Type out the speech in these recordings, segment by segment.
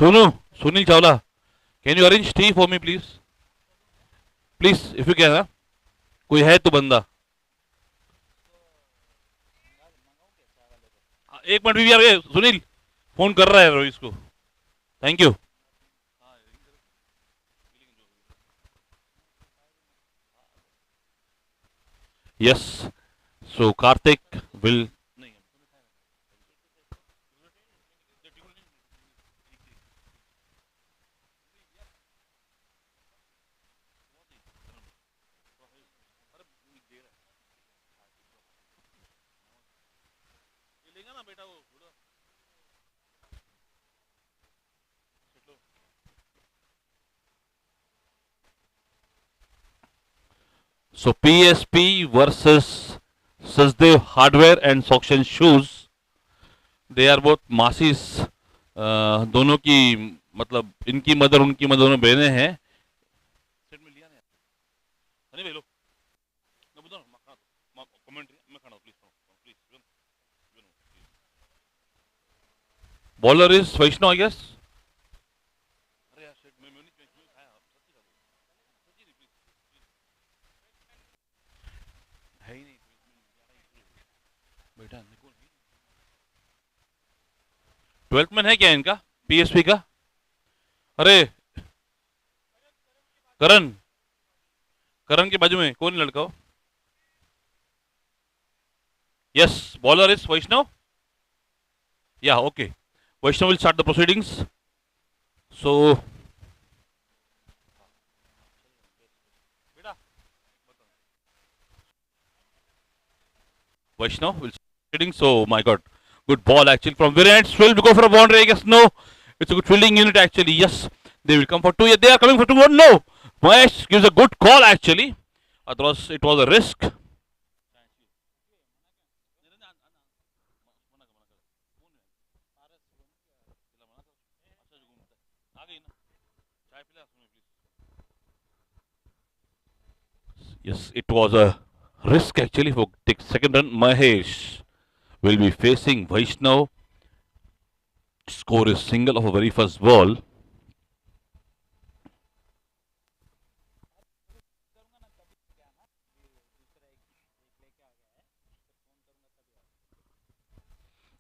Sonu, Sunil Chawla, can you arrange T for me please? Please if you can. कोई है तो बंदा। एक मिनट भी यार, सुनील फोन कर रहा है रोहित को। Thank you. Yes, so Kartik will. So PSP versus Sachdev Hardware and Soction Shoes. They are both masses. दोनों की मतलब इनकी मदर उनकी मदर दोनों बहनें हैं। सेट में लिया नहीं अरे भाई लो मैं बता कमेंट मैं खड़ा हूं, please please. Bowler is Vaishnav I guess. अरे यार शिट मैं नहीं खाया सच्ची खा दो। है ही नहीं बेटा निको। 12th मैन है क्या इनका पीएसपी का? अरे करण, करण के बाजू में कौन लड़का हो? Yes, bowler is Vaishnav. Yeah okay, Vaishnav will start the proceedings. So बेटा Vaishnav will hitting. So my God, good ball actually from Viren. Will go for a boundary. I guess no. It's a good fielding unit actually. Yes, they will come for two. Yeah, they are coming for two. One. No, Mahesh gives a good call actually. Otherwise, it was a risk. Yes, it was a risk actually for take second run. Mahesh will be facing Vaishnav. Score is single of a very first ball.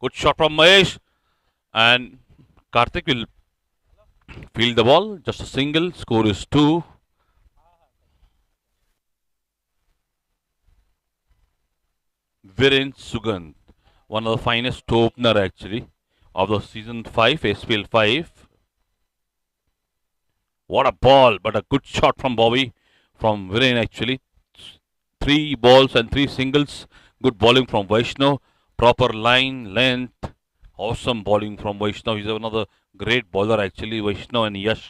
Good shot from Mahesh, and Karthik will field the ball. Just a single. Score is two. Viren Sugand, one of the finest opener actually of the season 5, SPL 5. What a ball, but a good shot from Bobby, from Viren actually. Three balls and three singles. Good bowling from Vaishnav. Proper line, length. Awesome bowling from Vaishnav. He's another great bowler actually. Vaishnav and Yash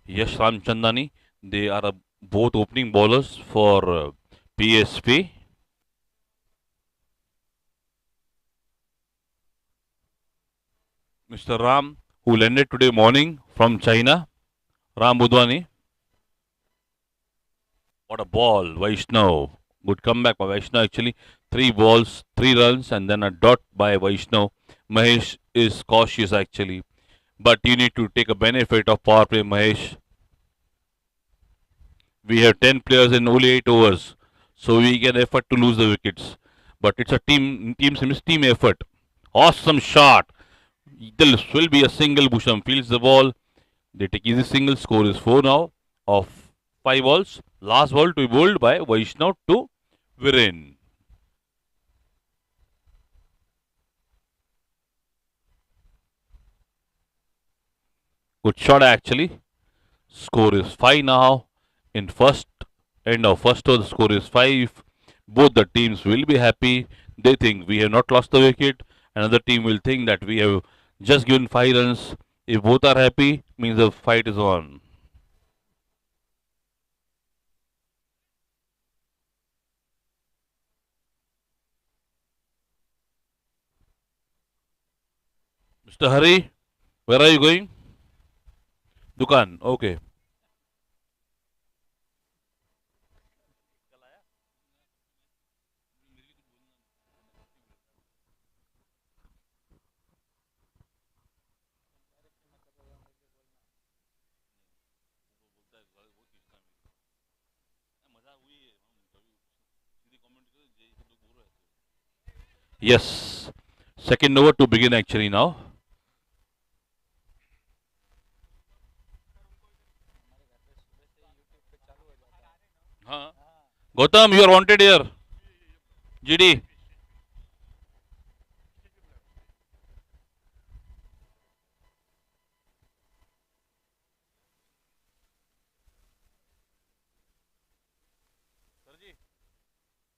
Ramchandani. They are both opening bowlers for PSP. Mr. Ram, who landed today morning from China. Ram Budwani. What a ball, Vaishnav. Good comeback by Vaishnav actually. Three balls, three runs, and then a dot by Vaishnav. Mahesh is cautious actually. But you need to take a benefit of power play, Mahesh. We have 10 players in only 8 overs. So we can afford to lose the wickets. But it's a team effort. Awesome shot. This will be a single. Bhusham fields the ball. They take easy single. Score is 4 now of 5 balls. Last ball to be bowled by Vaishnav to Viren. Good shot actually. Score is 5 now. In first end of first over, the score is 5. Both the teams will be happy. They think we have not lost the wicket. Another team will think that we have just given 5 runs. If both are happy, means the fight is on. Mr. Hari, where are you going? Dukan. Okay. Yes. Second over to begin actually now. Huh? Gautam, you are wanted here. GD. Sir ji,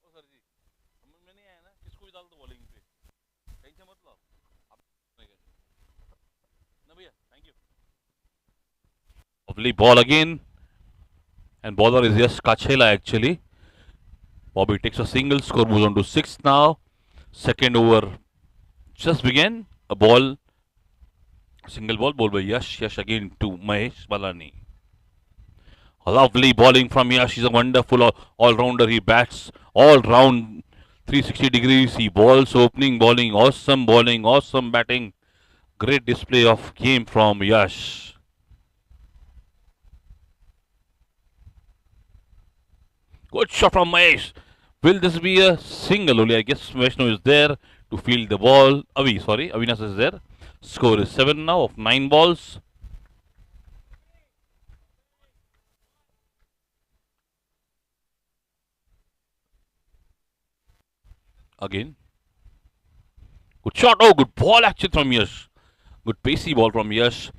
ओ sir ji, समझ में नहीं आया ना किसको भी डाल दो बॉलिंग पे, टेंशन मत लो आप ना भैया, thank you. Lovely ball again, and bowler is yes Kachela actually. Bobby takes a single, score moves on to six now. Second over just began. A ball, single ball, ball by Yash. Yash again to Mahesh Balani. A lovely bowling from Yash. He's a wonderful all-rounder. He bats all round 360 degrees. He bowls opening, bowling, awesome batting. Great display of game from Yash. Good shot from Mahesh. Will this be a single only? I guess Vaishnav is there to field the ball. Avinas is there. Score is 7 now of 9 balls. Again. Good shot. Oh, good ball actually from Yash. Good pacey ball from Yash.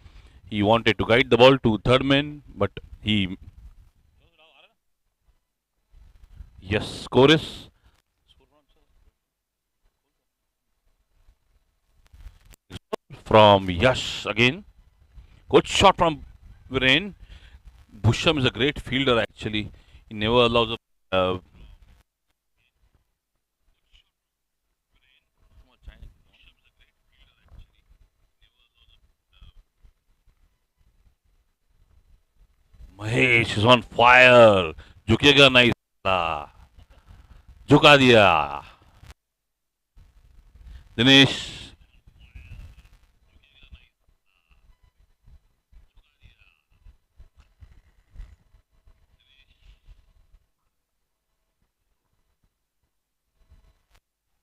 He wanted to guide the ball to third man, but he. Yes, score is from Yash again. Good shot from Viren. Busham is a great fielder actually. He never allows a. Mahesh is on fire. झुकेगा नहीं साला. झुका दिया. Dinesh.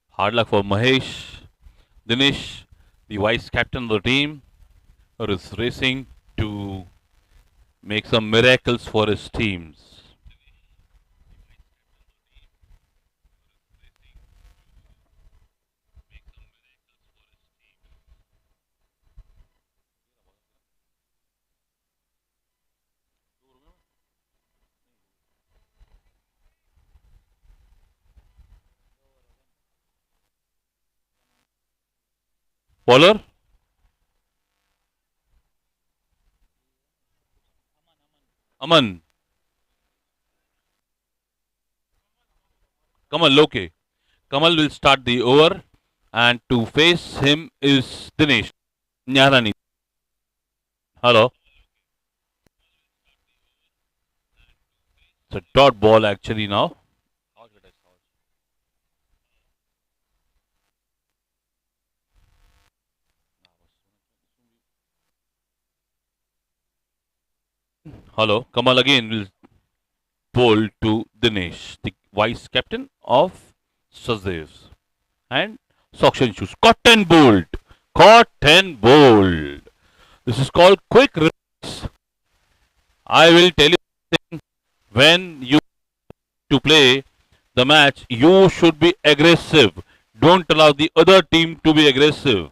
Hard luck for Mahesh. Dinesh, the vice captain of the team, is racing to make some miracles for his teams. Bowler, Aman, Kamal, okay. Kamal will start the over, and to face him is Dinesh. Nyarani. Hello. It's a dot ball actually now. Hello. Kamal again will bowl to Dinesh, the vice captain of Sadev. And suction shoes. Caught and bowled. Caught and bowled. This is called quick release. I will tell you something. When you to play the match, you should be aggressive. Don't allow the other team to be aggressive.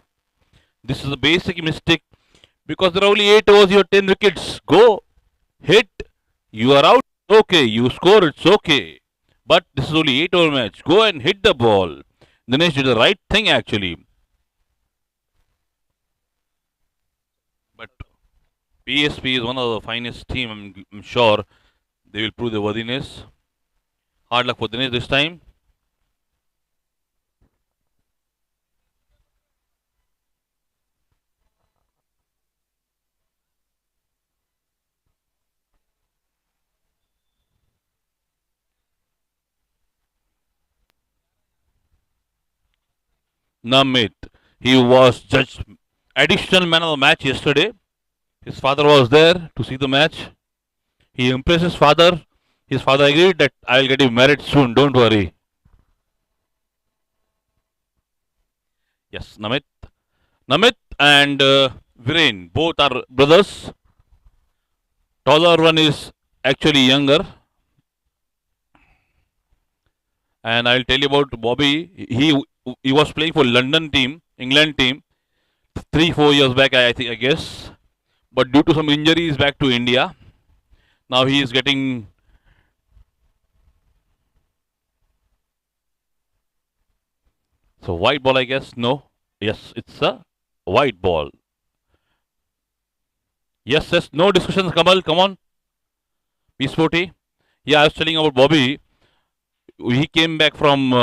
This is a basic mistake because there are only 8 overs, you have 10 wickets. Go, hit, you are out. Okay, you score, it's okay. But this is only 8 over match. Go and hit the ball. Dinesh did the right thing actually. But PSP is one of the finest team. I'm sure they will prove their worthiness. Hard luck for Dinesh this time. Namit. He was judged additional man of the match yesterday. His father was there to see the match. He impressed his father. His father agreed that I will get you married soon. Don't worry. Yes, Namit. Namit and Viren, both are brothers. Taller one is actually younger. And I'll tell you about Bobby. He was playing for London team, England team, 3 4 years back, I think, I guess. But due to some injuries, back to India. Now he is getting. So white ball, I guess. No. Yes, it's a white ball. Yes, yes. No discussions, Kamal. Come on. P40. Yeah, I was telling about Bobby. He came back from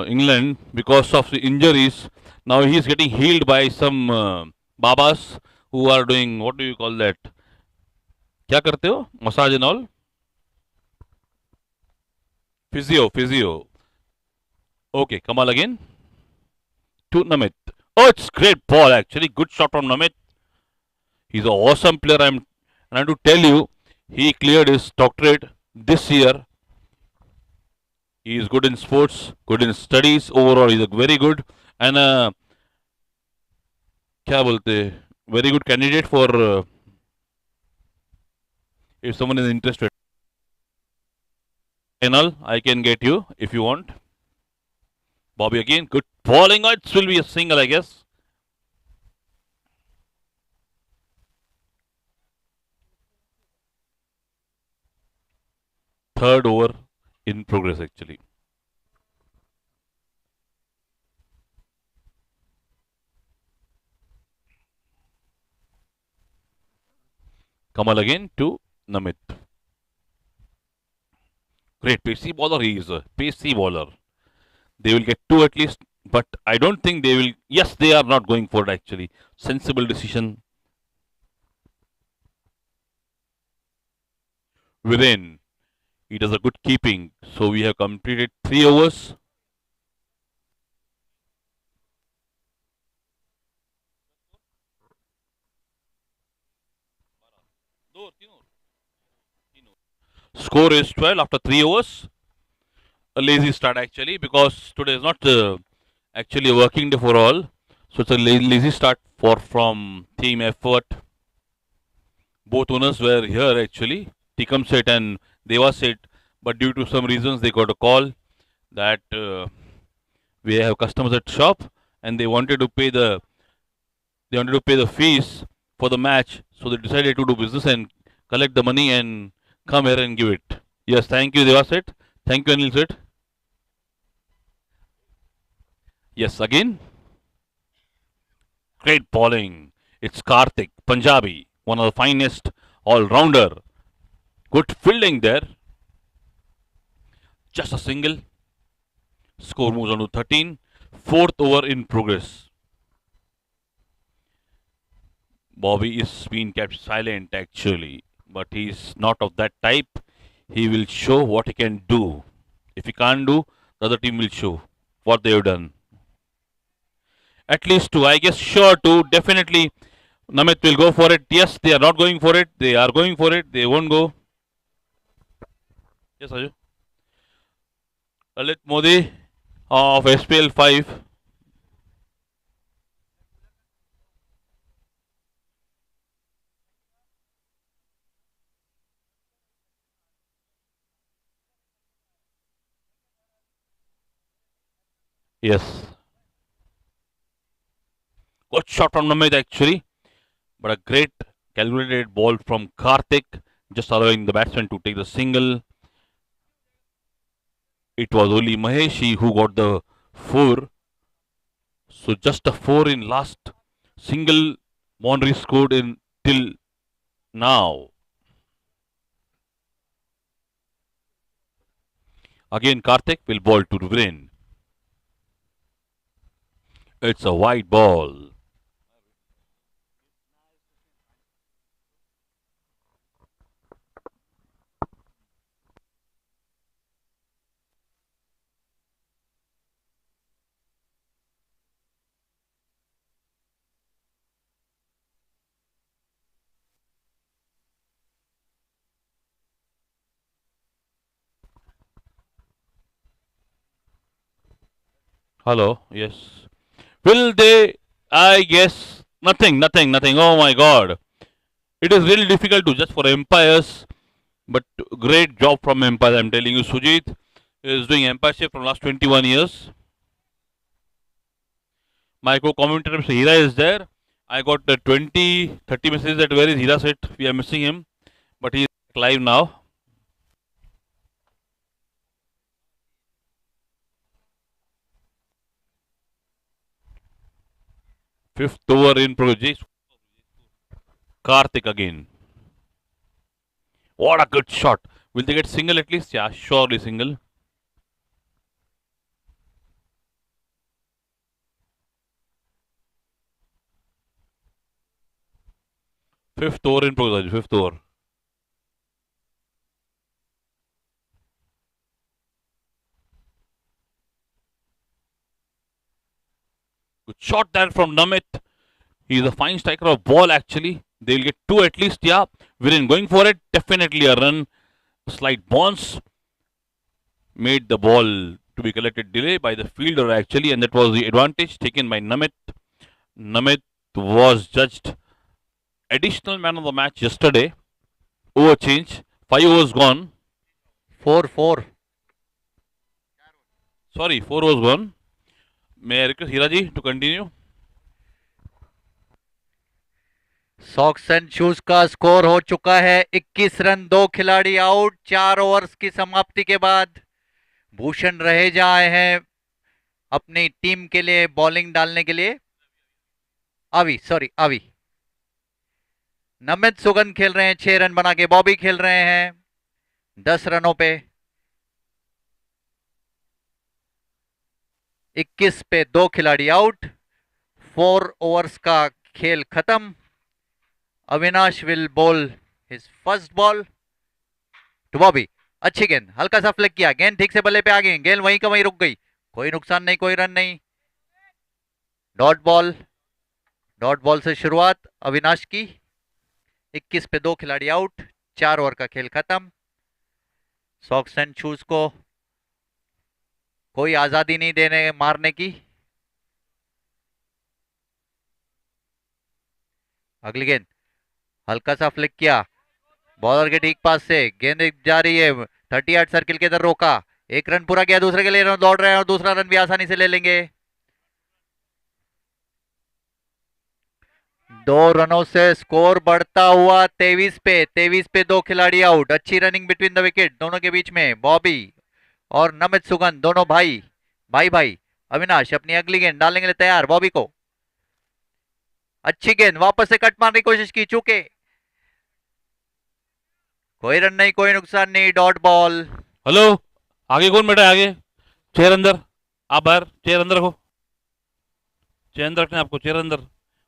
England because of the injuries. Now he is getting healed by some babas who are doing, what do you call that? क्या करते हो? Massage and all? Physio. Okay, Kamal again. To Namit. Oh, it's great ball actually. Good shot from Namit. He's an awesome player. And I have to tell you, he cleared his doctorate this year. He is good in sports, good in studies. Overall, he's a very good and क्या बोलते very good candidate for if someone is interested. Final, I can get you if you want. Bobby again, good bowling. It will be a single, I guess. Third over in progress actually. Kamal again to Namit. Great pacey bowler. He is a pacey bowler. They will get two at least, but I don't think they will. Yes, they are not going for it actually. Sensible decision within. He does a good keeping. So we have completed 3 overs. Score is 12 after 3 overs. A lazy start actually because today is not actually a working day for all. So it's a lazy start for from team effort. Both owners were here actually, Tikam Set and Deva Set, but due to some reasons they got a call that we have customers at shop and they wanted to pay the fees for the match, so they decided to do business and collect the money and come here and give it. Yes, thank you Deva Set. Thank you Anil Set. Yes, again. Great bowling. It's Karthik, Punjabi, one of the finest all-rounder. Good fielding there. Just a single. Score moves on to 13. Fourth over in progress. Bobby is being kept silent actually, but he's not of that type. He will show what he can do. If he can't do, the other team will show what they have done. At least two, I guess. Sure, two. Definitely, Namit will go for it. Yes, they are not going for it. They are going for it. They won't go. Yes, Aju. Lalit Modi of SPL 5. Yes. Good shot from Namit actually, but a great calculated ball from Karthik, just allowing the batsman to take the single. It was only Maheshi who got the four. So just a four in last single boundary scored in till now. Again Karthik will ball to Viren. It's a wide ball. Hello, yes. Will they? I guess nothing, nothing, nothing. Oh my God! It is really difficult to judge for umpires, but great job from umpires. I'm telling you, Sujit is doing umpireship from last 21 years. My co-commentator Mr. Hira is there. I got 20, 30 messages that where is Hira sit? We are missing him, but he is live now. Fifth over in progress. Karthik again. What a good shot. Will they get single at least? Yeah, surely single. Fifth over in progress. Fifth over. Good shot there from Namit. He's a fine striker of ball actually. They'll get two at least. Yeah, Viren going for it. Definitely a run. Slight bounce. Made the ball to be collected delay by the fielder actually, and that was the advantage taken by Namit. Namit was judged additional man of the match yesterday. Over change. 5 overs gone. 4-4. Sorry, 4 overs gone. May I request Hiraji to continue? Socks and shoes का score हो चुका है 21 run, 2 खिलाड़ी out 4 overs की समाप्ति के बाद। भूषण रहे जाए हैं अपनी टीम के लिए बॉलिंग डालने के लिए। अभी नमित सुगंध खेल रहे हैं 6 रन बना के। बॉबी खेल रहे हैं 10 रनों पे। 21 पे 2 खिलाड़ी आउट। 4 ओवर्स का खेल खत्म। Avinash will bowl his first ball to Bobby. अच्छी गेंद, हल्का सा फ्लिक किया, गेंद ठीक से बल्ले पे आ गई, गेंद वहीं का वहीं रुक गई। कोई नुकसान नहीं, कोई रन नहीं। डॉट बॉल से शुरुआत अविनाश की। 21 पे 2 खिलाड़ी आउट, 4 ओवर का खेल खत्म। सॉक्स एंड शूज को कोई आजादी नहीं देने मारने की। अगली गेंद हल्का सा फ्लिक किया, बॉलर के ठीक पास से गेंद जा रही है 38 सर्किल के इधर, रोका। 1 रन पूरा किया, दूसरे के लिए दौड़ रहे हैं और दूसरा रन भी आसानी से ले लेंगे। 2 रनों से स्कोर बढ़ता हुआ 23 पे 2 खिलाड़ी आउट। अच्छी रनिंग बिटवीन द विकेट दोनों के बीच में। बॉबी और नमित सुगंध दोनों भाई। अविनाश अपनी अगली गेंद डालने के लिए तैयार। बॉबी को अच्छी गेंद, वापस से कट मारने की कोशिश की, चूके। कोई रन नहीं, कोई नुकसान नहीं। Dot ball. हेलो, आगे कौन बैठा है? आगे चेयर अंदर, आप बाहर। चेयर अंदर रखो, चेयर अंदर रखना आपको। चेयर अंदर,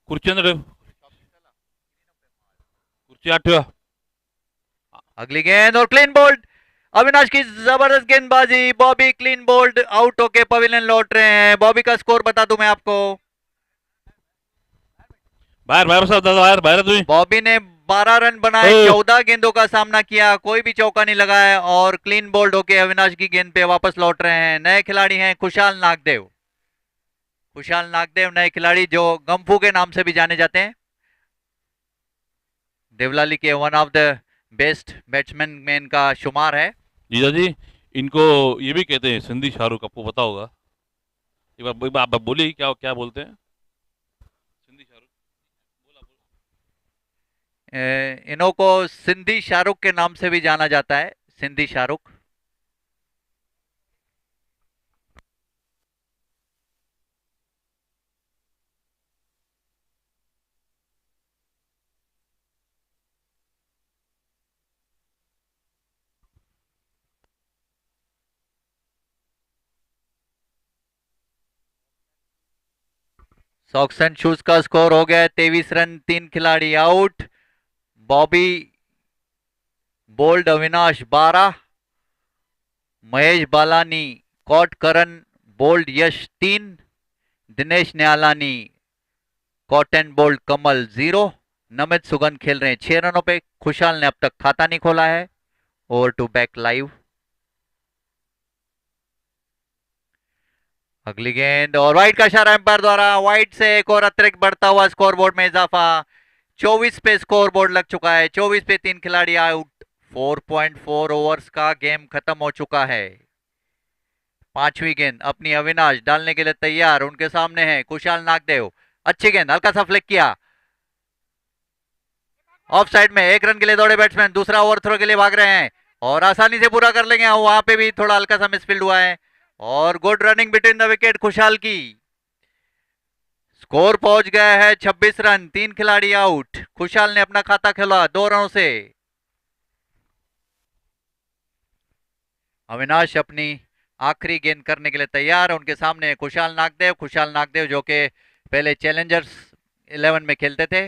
कुर्सी अंदर, कुर्सी आठ। अगली गेंद और क्लीन बोल्ड। अविनाश की जबरदस्त गेंदबाजी। बॉबी क्लीन बोल्ड आउट होके पवेलियन लौट रहे हैं। बॉबी का स्कोर बता दूं मैं आपको। बाहर बॉबी ने 12 रन बनाए, 14 गेंदों का सामना किया, कोई भी चौका नहीं लगाया और क्लीन बोल्ड होके अविनाश की गेंद पे वापस लौट रहे हैं। नए खिलाड़ी हैं खुशहाल नागदेव। नए खिलाड़ी जो गंफू के नाम से भी जाने जाते हैं। देवलाली के one of the best batsman में इनका शुमार है। जीजा जी, इनको ये भी कहते हैं सिंधी शाहरुख, आपको पता होगा। एक बार आप बोलिए, क्या क्या बोलते हैं सिंधी शाहरुख? इन्हों को सिंधी शाहरुख के नाम से भी जाना जाता है, Sindhi Shahrukh. Socks and shoes का स्कोर हो गया 23 रन, 3 खिलाड़ी out. Bobby bowled, Avinash 12, Mahesh Balani, caught Karan bowled, Yash 3, Dinesh Nyalani caught and bowled, Kamal 0। Namit Sugandh खेल रहे हैं 6 रनों पे। खुशहाल ने अब तक खाता नहीं खोला है। Over to back live. अगली गेंद और वाइड का इशारा एम्पायर द्वारा, वाइड से एक और अतिरिक्त बढ़ता हुआ स्कोरबोर्ड में इजाफा। 24 पे स्कोरबोर्ड लग चुका है, 24 पे 3 खिलाड़ी आउट। 4.4 ओवर्स का गेम खत्म हो चुका है। पांचवी गेंद अपनी अविनाश डालने के लिए तैयार, उनके सामने है कुशाल नागदेव। अच्छी गेंद, हल्का सा फ्लिक किया, ऑफ साइड में। एक रन के लिए दौड़े बैट्समैन, दूसरा ओवर थ्रो के लिए भाग रहे हैं और आसानी से पूरा कर लेंगे। वहां पे भी थोड़ा हल्का सा मिसफील्ड हुआ है और good running between the wicket Khushal की। स्कोर पहुंच गया है 26 रन, 3 खिलाड़ी आउट। खुशाल ने अपना खाता खोला 2 रनों से। अविनाश अपनी आखिरी गेंद करने के लिए तैयार, उनके सामने खुशाल नागदेव। खुशाल नागदेव जो कि पहले चैलेंजर्स 11 में खेलते थे।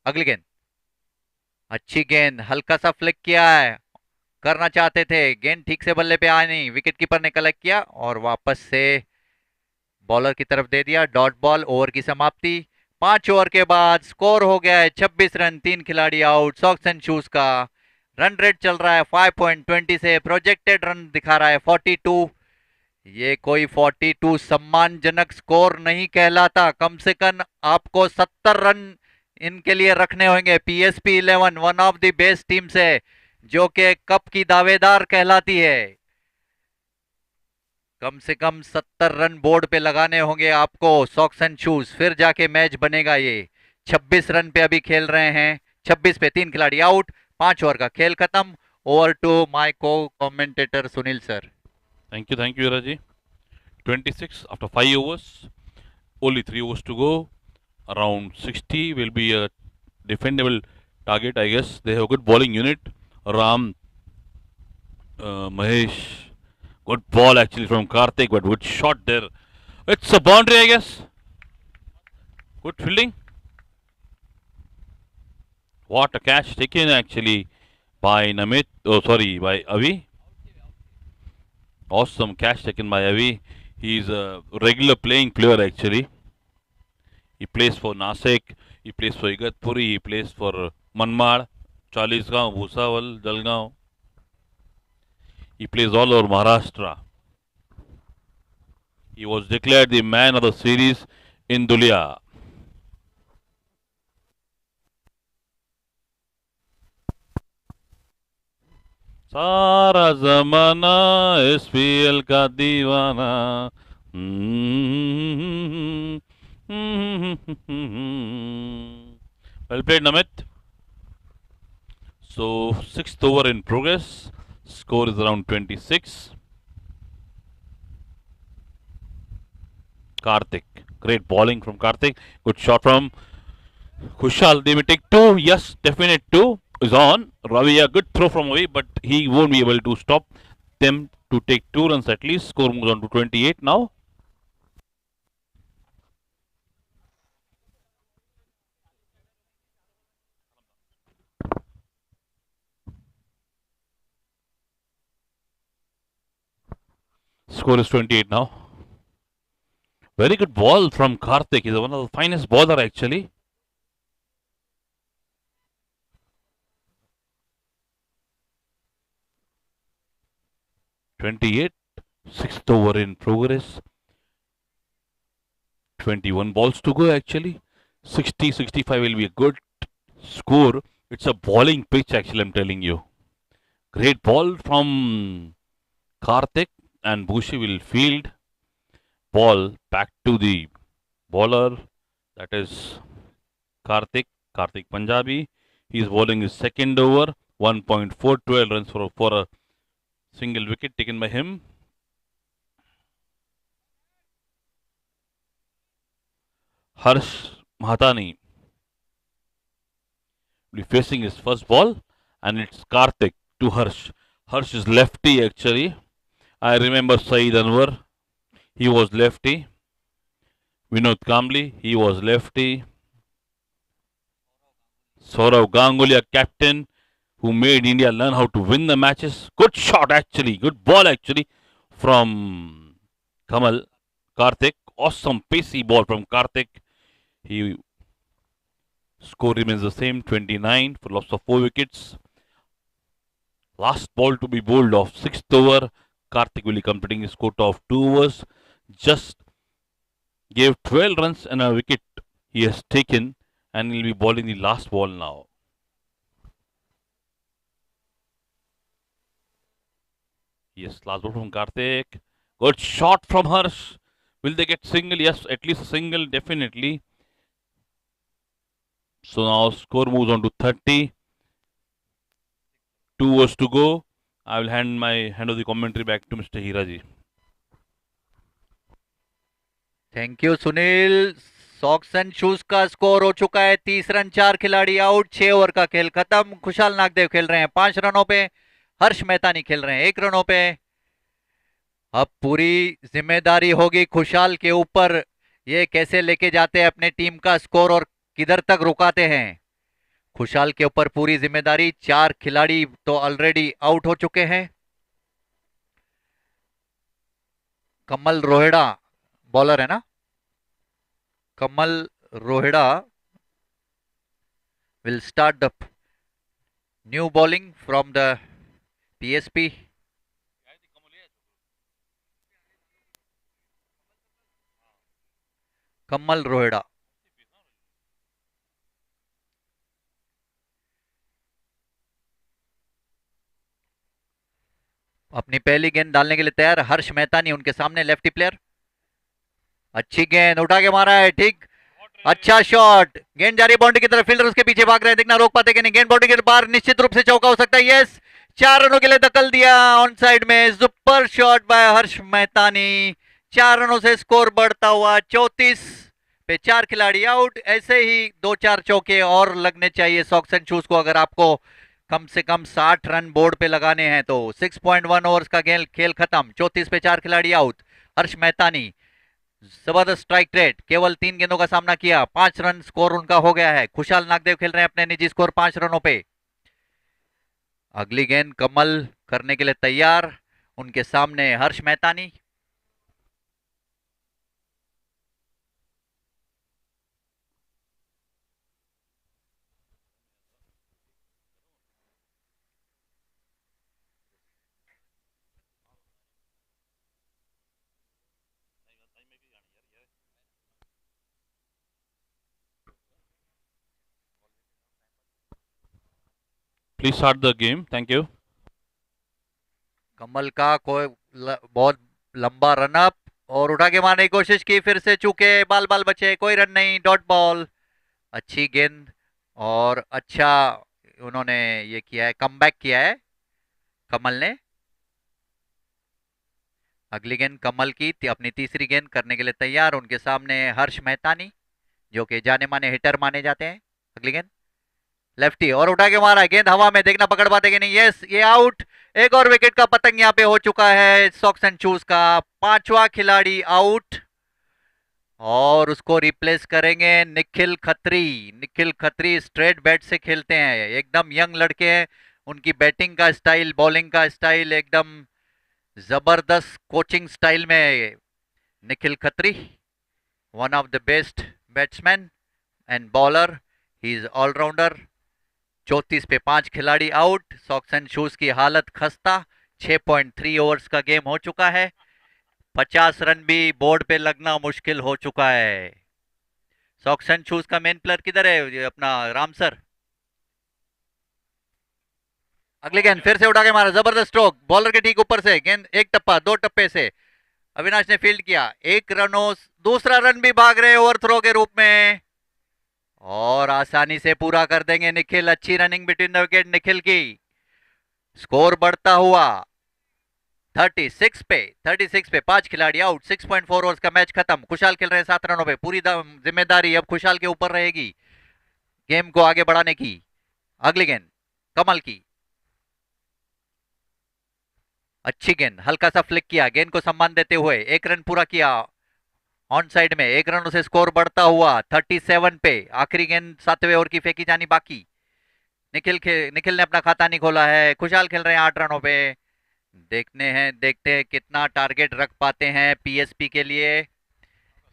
अगली गेंद, अच्छी गेंद, हल्का सा फ्लिक किया है, करना चाहते थे, गेंद ठीक से बल्ले पे आया नहीं, विकेट कीपर ने कलेक्ट किया और वापस से बॉलर की तरफ दे दिया। डॉट बॉल, ओवर की समाप्ति। 5 ओवर के बाद स्कोर हो गया है 26 रन, 3 खिलाड़ी आउट। सॉक्स एंड शूज का रन रेट चल रहा है 5.20 से, प्रोजेक्टेड रन दिखा रहा है 42। ये कोई 42 सम्मानजनक स्कोर नहीं कहलाता। कम से कम आपको 70 रन इनके लिए रखने होंगे। PSP 11 one of the best teams है जो कि कप की दावेदार कहलाती है। कम से कम 70 रन बोर्ड पे लगाने होंगे आपको, सॉक्स एंड शूज, फिर जाके मैच बनेगा ये। 26 रन पे अभी खेल रहे हैं, 26 पे 3 खिलाड़ी आउट। 5 ओवर का खेल खत्म। ओवर टू माय को commentator Sunil sir. Thank you, Raji. 26 after 5 overs. Only 3 overs to go. Around 60 will be a defendable target, I guess. They have a good bowling unit. Ram, Mahesh. Good ball actually from Karthik, but good shot there. It's a boundary, I guess. Good fielding. What a catch taken actually by Namit. Oh, sorry, by Avi. Awesome catch taken by Avi. He's a regular playing player actually. He plays for Nasik, he plays for Igatpuri, he plays for Manmad, Chalisgaon, Bhusawal, Jalgaon. He plays all over Maharashtra. He was declared the man of the series in Dulia. सारा जमाना SPL का दीवाना. Well played, Namit. So, 6th over in progress. Score is around 26. Karthik. Great bowling from Karthik. Good shot from Kushal. They may take 2. Yes, definite 2 is on. Ravi, a good throw from away, but he won't be able to stop them to take 2 runs at least. Score moves on to 28 now. Score is 28 now. Very good ball from Karthik. He's one of the finest bowler actually. (28), 6th over in progress. 21 balls to go actually. 60-65 will be a good score. It's a bowling pitch actually, I'm telling you. Great ball from Karthik, and Bushi will field. Ball back to the bowler, that is Karthik Punjabi. He's bowling his second over. 1.412 runs for a single wicket taken by him. Harsh Mahatani will be facing his first ball, and it's Karthik to Harsh. Harsh is lefty actually. I remember Saeed Anwar, he was lefty. Vinod Kambli, he was lefty. Saurav Ganguly, a captain who made India learn how to win the matches. Good shot actually, good ball actually from Kamal Karthik. Awesome pacey ball from Karthik. He score remains the same, 29 for loss of 4 wickets. Last ball to be bowled of 6th over. Karthik will be completing his quota of 2 overs. Just gave 12 runs and a wicket he has taken, and he'll be bowling the last ball now. Yes, last ball from Karthik. Good shot from Harsh. Will they get single? Yes, at least a single, definitely. So now score moves on to 30. 2 overs to go. I will hand over the commentary back to Mr. Hiraji. Thank you Sunil. Socks and shoes का score हो चुका है 30 run, 4 खिलाड़ी out, 6 over का खेल खत्म। खुशाल नागदेव खेल रहे हैं 5 रनों पे, हर्ष मेहतानी खेल रहे हैं 1 रनों पे। अब पूरी जिम्मेदारी होगी खुशाल के ऊपर, ये कैसे लेके जाते हैं अपने टीम का स्कोर और किधर तक रुकाते हैं। खुशाल के ऊपर पूरी जिम्मेदारी। 4 खिलाड़ी तो ऑलरेडी आउट हो चुके हैं। कमल रोहिड़ा बॉलर है ना, कमल Rohira will start the new bowling from the PSP. कमल रोहिड़ा अपनी पहली गेंद डालने के लिए तैयार। हर्ष मेहतानी उनके सामने, लेफ्टी प्लेयर। अच्छी गेंद उठा के मारा है, ठीक, अच्छा शॉट। गेंद जा रही बाउंड्री की तरफ, फील्डर उसके पीछे भाग रहे हैं, देखना रोक पाते कि नहीं। गेंद बाउंड्री के बाहर, निश्चित रूप से चौका हो सकता है। यस, 4 रनों के लिए धक्कल दिया ऑन साइड में। सुपर शॉट बाय हर्ष मेहतानी। 4 रनों से स्कोर बढ़ता हुआ 34 पे, 4 खिलाड़ी आउट। ऐसे ही 2-4 चौके और लगने चाहिए सॉक्स एंड शूज को, अगर आपको कम से कम 60 रन बोर्ड पे लगाने हैं तो। 6.1 ओवर्स का खेल खत्म, 34 पे 4 खिलाड़ी आउट। हर्ष मेहतानी जबरदस्त स्ट्राइक रेट, केवल 3 गेंदों का सामना किया, 5 रन स्कोर उनका हो गया है। खुशाल नागदेव खेल रहे हैं अपने निजी स्कोर 5 रनों पे। अगली गेंद कमल करने के लिए तैयार, उनके सामने हर्ष Mehtani. Please start the game. Thank you. कमल का बहुत लंबा रन अप और उठा के मारने की कोशिश की, फिर से चूके, बाल बाल बचे, कोई रन नहीं, डॉट बॉल। अच्छी गेंद और अच्छा उन्होंने ये किया है, कमबैक किया है कमल ने। अगली गेंद कमल की अपनी तीसरी गेंद करने के लिए तैयार, उनके सामने हर्ष मेहतानी जो कि जाने माने हिटर माने जाते हैं। अगली गेंद लेफ्टी और उठा के मारा, गेंद हवा में, देखना पकड़ पाते कि नहीं। यस, ये आउट। एक और विकेट का पतंग यहाँ पे हो चुका है सॉक्स एंड शूज का। 5वां खिलाड़ी आउट और उसको रिप्लेस करेंगे निखिल खत्री। निखिल खत्री स्ट्रेट बैट से खेलते हैं, एकदम यंग लड़के हैं। उनकी बैटिंग का स्टाइल, बॉलिंग का स्टाइल एकदम जबरदस्त कोचिंग स्टाइल में। Nikhil Khatri one of the best batsman and bowler, he is allrounder. 34 पे 5 खिलाड़ी आउट, सॉक्स एंड शूज की हालत खस्ता। 6.3 ओवर्स का गेम हो चुका है, 50 रन भी बोर्ड पे लगना मुश्किल हो चुका है। सॉक्स एंड शूज का मेन प्लेयर किधर है, ये अपना राम सर। अगली गेंद फिर से उठा के मारा, जबरदस्त स्ट्रोक, बॉलर के ठीक ऊपर से गेंद, एक टप्पा, 2 टप्पे से अविनाश ने फील्ड किया, 1 रनों, दूसरा रन भी भाग रहे ओवर थ्रो के रूप में और आसानी से पूरा कर देंगे निखिल। अच्छी running between the wicket Nikhil की। स्कोर बढ़ता हुआ 36 पे 5 खिलाड़ी आउट, 6.4 ओवर्स का मैच खत्म। खुशाल खेल रहे हैं 7 रनों पे, पूरी जिम्मेदारी अब खुशाल के ऊपर रहेगी गेम को आगे बढ़ाने की। अगली गेंद कमल की, अच्छी गेंद, हल्का सा फ्लिक किया, गेंद को सम्मान देते हुए 1 रन पूरा किया ऑन साइड में। 1 रनों से स्कोर बढ़ता हुआ 37 पे। आखिरी गेंद 7वें ओवर की फेंकी जानी बाकी। निखिल ने अपना खाता नहीं खोला है। खुशाल खेल रहे हैं 8 रनों पे। देखते हैं कितना टारगेट रख पाते हैं पीएसपी के लिए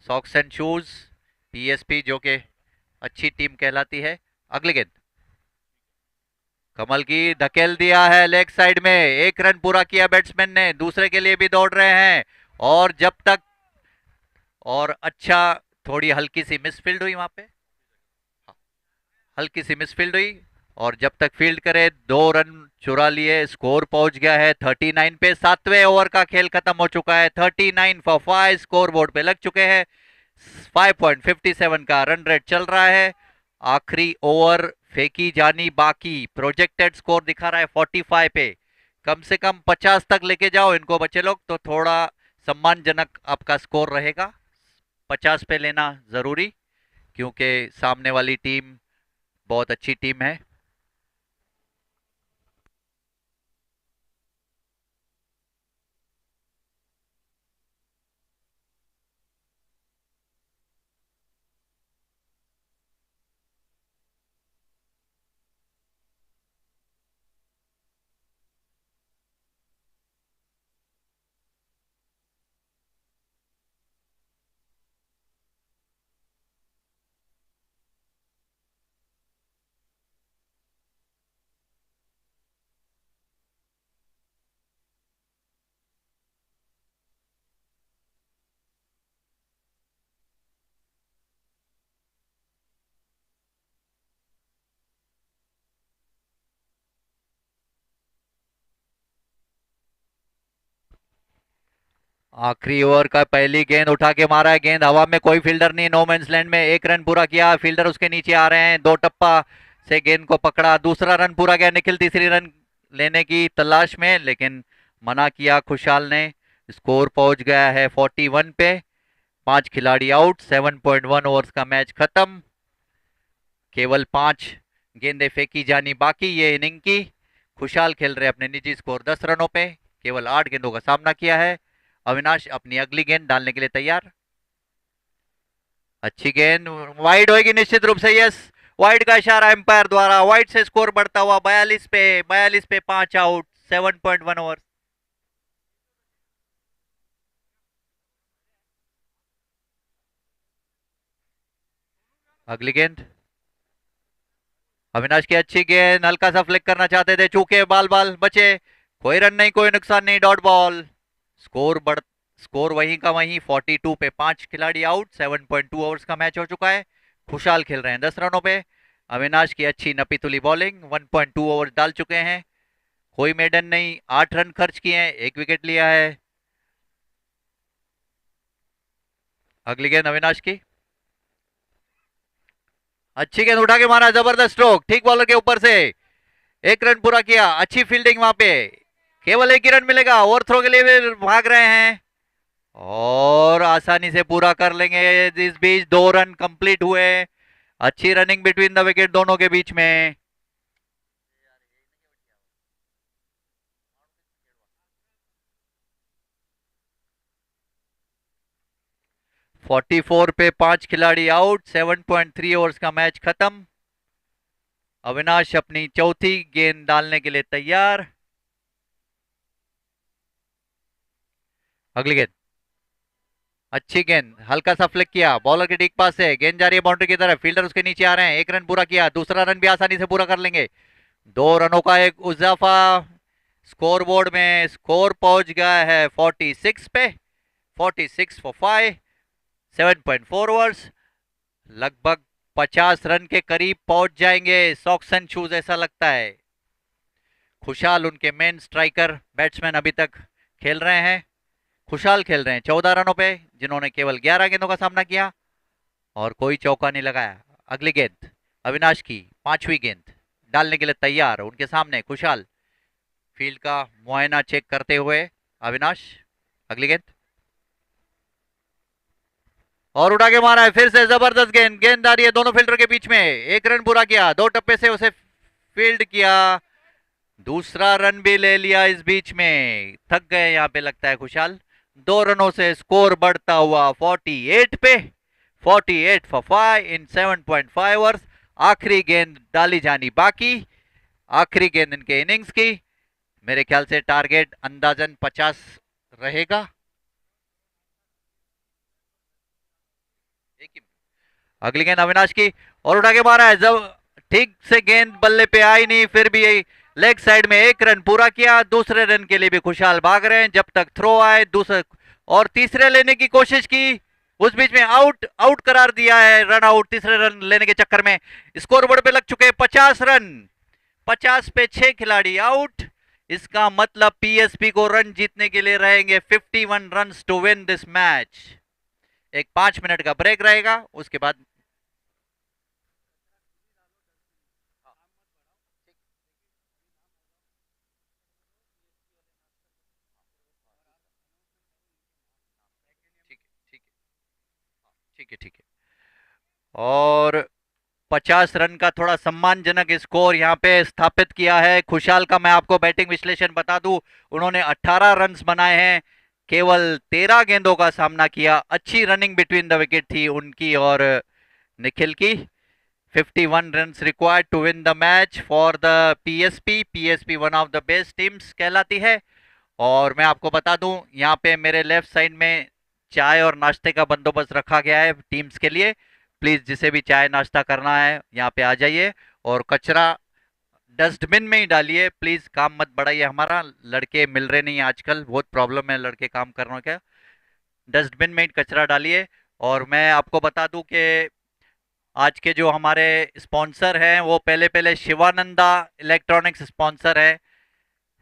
सॉक्स एंड शूज। पीएसपी जो कि अच्छी टीम कहलाती है। अगली गेंद कमल की धकेल दिया है लेग साइड में, एक रन पूरा किया बैट्समैन ने, दूसरे के लिए भी दौड़ रहे हैं। और जब तक, और अच्छा, थोड़ी हल्की सी मिसफील्ड हुई वहां पे, हल्की सी मिसफील्ड हुई। और जब तक फील्ड करे, 2 रन चुरा लिए, स्कोर पहुंच गया है 39 पे। 7वें ओवर का खेल खत्म हो चुका है, 39 फॉर 5 स्कोर बोर्ड पे लग चुके हैं। 5.57 का रन रेट चल रहा है। आखिरी ओवर फेंकी जानी बाकी, प्रोजेक्टेड स्कोर दिखा रहा है 45 पे। कम से कम 50 तक लेके जाओ इनको बच्चे लोग, तो थोड़ा सम्मानजनक आपका स्कोर रहेगा। 50 पे लेना जरूरी, क्योंकि सामने वाली टीम बहुत अच्छी टीम है। आखिरी ओवर का पहली गेंद उठा के मारा है, गेंद हवा में, कोई फील्डर नहीं, नो मैंस लैंड में। 1 रन पूरा किया, फील्डर उसके नीचे आ रहे हैं, 2 टप्पा से गेंद को पकड़ा, दूसरा रन पूरा गया। निखिल तीसरी रन लेने की तलाश में, लेकिन मना किया खुशहाल ने। स्कोर पहुंच गया है 41 पे। 5 खिलाड़ी आउट, 7.1 ओवर्स का मैच खत्म। केवल 5 गेंदें फेंकी जानी बाकी ये इनिंग की। खुशहाल खेल रहे अपने निजी स्कोर 10 रनों पे, केवल 8 गेंदों का सामना किया है। अविनाश अपनी अगली गेंद डालने के लिए तैयार। अच्छी गेंद, वाइड होगी निश्चित रूप से, यस। वाइड का इशारा एम्पायर द्वारा, वाइड से स्कोर बढ़ता हुआ 42 पे 5 आउट, 7.1 ओवर। अगली गेंद अविनाश की, अच्छी गेंद, हल्का सा फ्लिक करना चाहते थे, चूके बाल बाल बचे, कोई रन नहीं, कोई नुकसान नहीं, डॉट बॉल। स्कोर बढ़ स्कोर वहीं का वहीं, 42 पे 5 खिलाड़ी आउट, 7.2 ओवर्स का मैच हो चुका है। खुशहाल खेल रहे हैं 10 रनों पे। अविनाश की अच्छी नपी तुली बॉलिंग, 1.2 ओवर डाल चुके हैं, कोई मेडन नहीं, 8 रन खर्च किए हैं, 1 विकेट लिया है। अगली गेंद अविनाश की, अच्छी गेंद उठा के मारा, जबरदस्त स्ट्रोक, ठीक बॉलर के ऊपर से। 1 रन पूरा किया, अच्छी फील्डिंग वहां पे, केवल 1 ही रन मिलेगा। ओवरथ्रो के लिए भी भाग रहे हैं और आसानी से पूरा कर लेंगे। इस बीच 2 रन कंप्लीट हुए, अच्छी रनिंग बिटवीन द विकेट दोनों के बीच में। फोर्टी फोर पे 5 खिलाड़ी आउट, 7.3 ओवर्स का मैच खत्म। अविनाश अपनी चौथी गेंद डालने के लिए तैयार। अगली गेंद, अच्छी गेंद, हल्का सा फ्लिक किया, बॉलर के ठीक पास से गेंद जा रही है बाउंड्री की तरफ, फील्डर उसके नीचे आ रहे हैं। 1 रन पूरा किया, दूसरा रन भी आसानी से पूरा कर लेंगे। 2 रनों का एक इजाफा, स्कोर बोर्ड में स्कोर पहुंच गया है 46 पे। 46 फॉर 5, 7.4 ओवर्स, लगभग 50 रन के करीब पहुंच जाएंगे सॉक्स एंड शूज, ऐसा लगता है। खुशहाल उनके मेन स्ट्राइकर बैट्समैन अभी तक खेल रहे हैं, खुशहाल खेल रहे हैं 14 रनों पे, जिन्होंने केवल 11 गेंदों का सामना किया और कोई चौका नहीं लगाया। अगली गेंद अविनाश की, 5वीं गेंद डालने के लिए तैयार, उनके सामने खुशहाल फील्ड का मुआयना चेक करते हुए अविनाश। अगली गेंद और उठा के मारा है, फिर से जबरदस्त गेंद, गेंद आ रही है दोनों फील्डर के बीच में। 1 रन पूरा किया, 2 टप्पे से उसे फील्ड किया, दूसरा रन भी ले लिया। इस बीच में थक गए यहाँ पे लगता है खुशहाल। 2 रनों से स्कोर बढ़ता हुआ 48 पे। 48 फॉर 5 इन 7.5 ओवर्स। आखिरी गेंद डाली जानी बाकी, आखिरी गेंद इनके इनिंग्स की। मेरे ख्याल से टारगेट अंदाजन 50 रहेगा। अगली गेंद अविनाश की और उठा के मारा है, जब ठीक से गेंद बल्ले पे आई नहीं, फिर भी लेग साइड में एक रन पूरा किया। दूसरे रन के लिए भी खुशहाल भाग रहे हैं जब तक थ्रो आए। दूसरे और तीसरे लेने की कोशिश की, उस बीच में आउट आउट करार दिया है, रन आउट तीसरे रन लेने के चक्कर में। स्कोर बोर्ड पे लग चुके हैं 50 रन, 50 पे 6 खिलाड़ी आउट। इसका मतलब पीएसपी को रन जीतने के लिए रहेंगे 51 run to win this match. एक 5 मिनट का ब्रेक रहेगा, उसके बाद ठीक है, ठीक है, ठीक है। और 50 रन का थोड़ा सम्मानजनक स्कोर यहां पे स्थापित किया है। खुशहाल का मैं आपको बैटिंग विश्लेषण बता दूं, उन्होंने 18 रन बनाए हैं, केवल 13 गेंदों का सामना किया। अच्छी रनिंग बिटवीन द विकेट थी उनकी और निखिल की। 51 runs required to win the match for the PSP। PSP one of the best teams कहलाती है। और मैं आपको बता दूं, यहाँ पे मेरे लेफ्ट साइड में चाय और नाश्ते का बंदोबस्त रखा गया है टीम्स के लिए। प्लीज जिसे भी चाय नाश्ता करना है यहाँ पे आ जाइए, और कचरा डस्टबिन में ही डालिए प्लीज। काम मत बढ़ाइए हमारा, लड़के मिल रहे नहीं आजकल, बहुत प्रॉब्लम है लड़के काम करने का। डस्टबिन में ही कचरा डालिए। और मैं आपको बता दूं कि आज के जो हमारे स्पॉन्सर हैं वो पहले पहले शिवानंदा इलेक्ट्रॉनिक्स स्पॉन्सर है।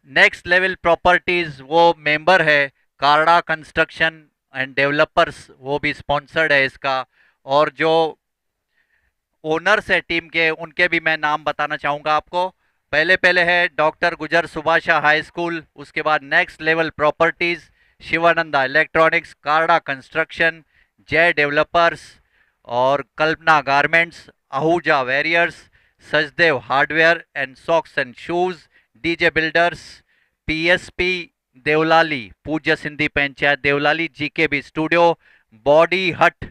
नेक्स्ट लेवल प्रॉपर्टीज वो मेंबर है। कारडा कंस्ट्रक्शन एंड डेवलपर्स वो भी स्पॉन्सर्ड है इसका। और जो ओनर्स है टीम के, उनके भी मैं नाम बताना चाहूंगा आपको। पहले पहले है डॉक्टर गुजर सुभाषा हाई स्कूल, उसके बाद next level properties, Shivananda electronics, Karda construction, Jai developers, और Kalpana garments, Ahuja warriors, Sachdev hardware and socks and shoes, DJ builders, PSP Devlali, Pujya Sindhi Panchayat Devlali, GKB studio, body hut,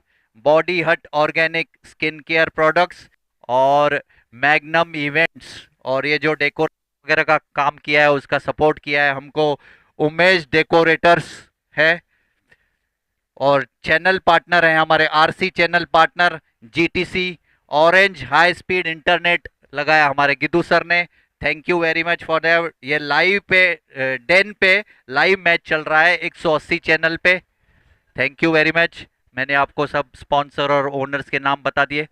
body hut organic skin care products, और मैग्नम इवेंट्स। और ये जो decor वगैरह का काम किया है उसका सपोर्ट किया है हमको उमेश डेकोरेटर्स है। और चैनल पार्टनर है हमारे RC channel partner GTC. Orange high speed internet लगाया हमारे गिद्धू सर ने, thank you very much for that. ये लाइव पे डेन पे लाइव मैच चल रहा है 180 चैनल पे, थैंक यू वेरी मच। मैंने आपको सब स्पॉन्सर और ओनर्स के नाम बता दिए।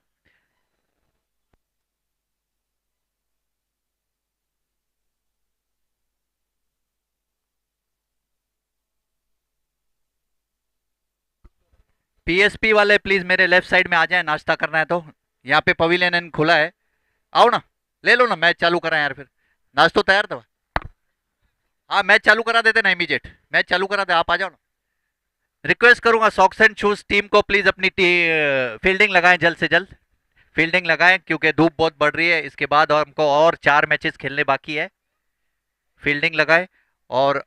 पीएसपी वाले प्लीज मेरे लेफ्ट साइड में आ जाए, नाश्ता करना है तो। यहाँ पे पवेलियन खुला है, आओ ना, ले लो ना, मैच चालू करा यार फिर। नाश्तो तैयार था। हाँ मैच चालू करा देते ना, इमीडिएट मैच चालू करा दे, आप आ जाओ ना। रिक्वेस्ट करूंगा सॉक्स एंड शूज टीम को प्लीज अपनी फील्डिंग लगाएं जल्द से जल्द। फील्डिंग लगाएं क्योंकि धूप बहुत बढ़ रही है, इसके बाद और हमको और 4 मैचेस खेलने बाकी है। फील्डिंग लगाएं। और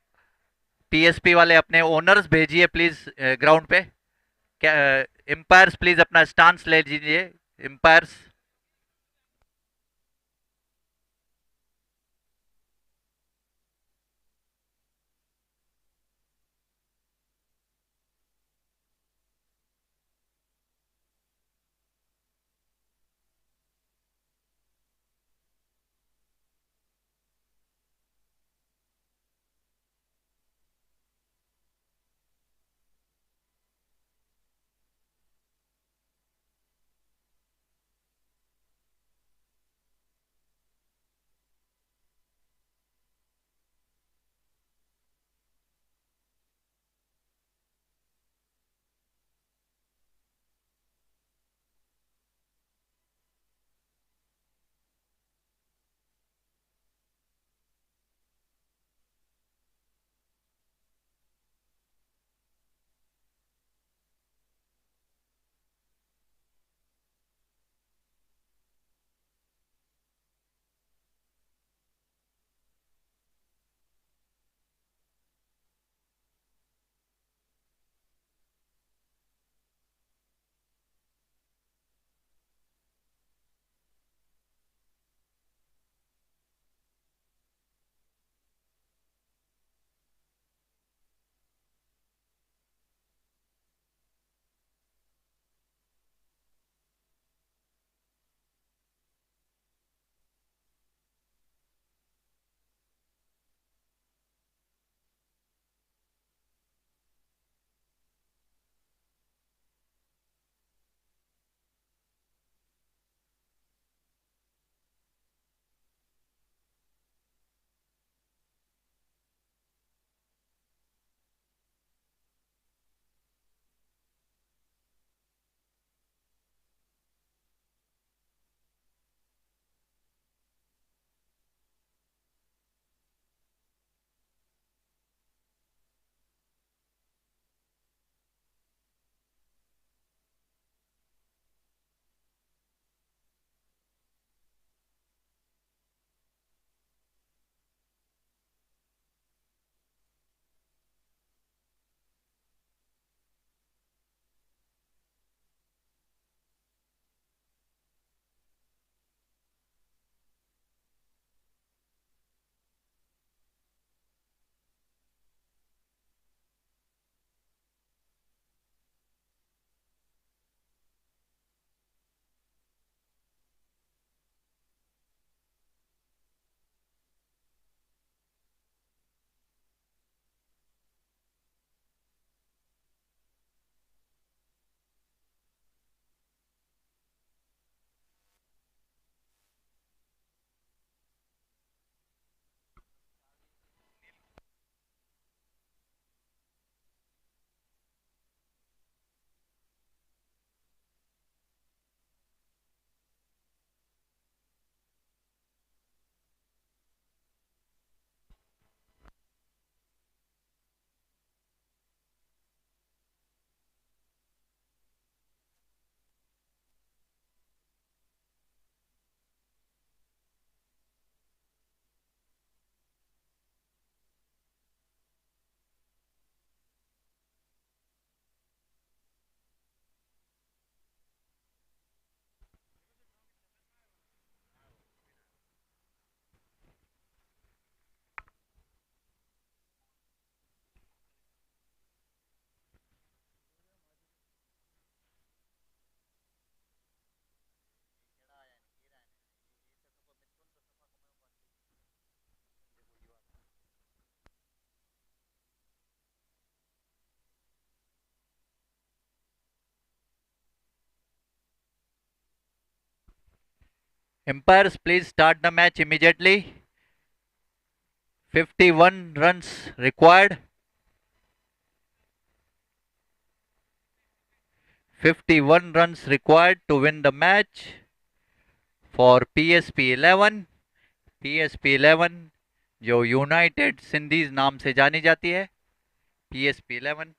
पीएसपी वाले अपने ओनर्स भेजिए प्लीज ग्राउंड पे। क्या एम्पायर्स प्लीज अपना स्टांस ले लीजिए, empires. Umpires, please start the match immediately. 51 runs required. 51 runs required to win the match for PSP 11. PSP 11 जो यूनाइटेड सिंधीज नाम से जानी जाती है, PSP 11।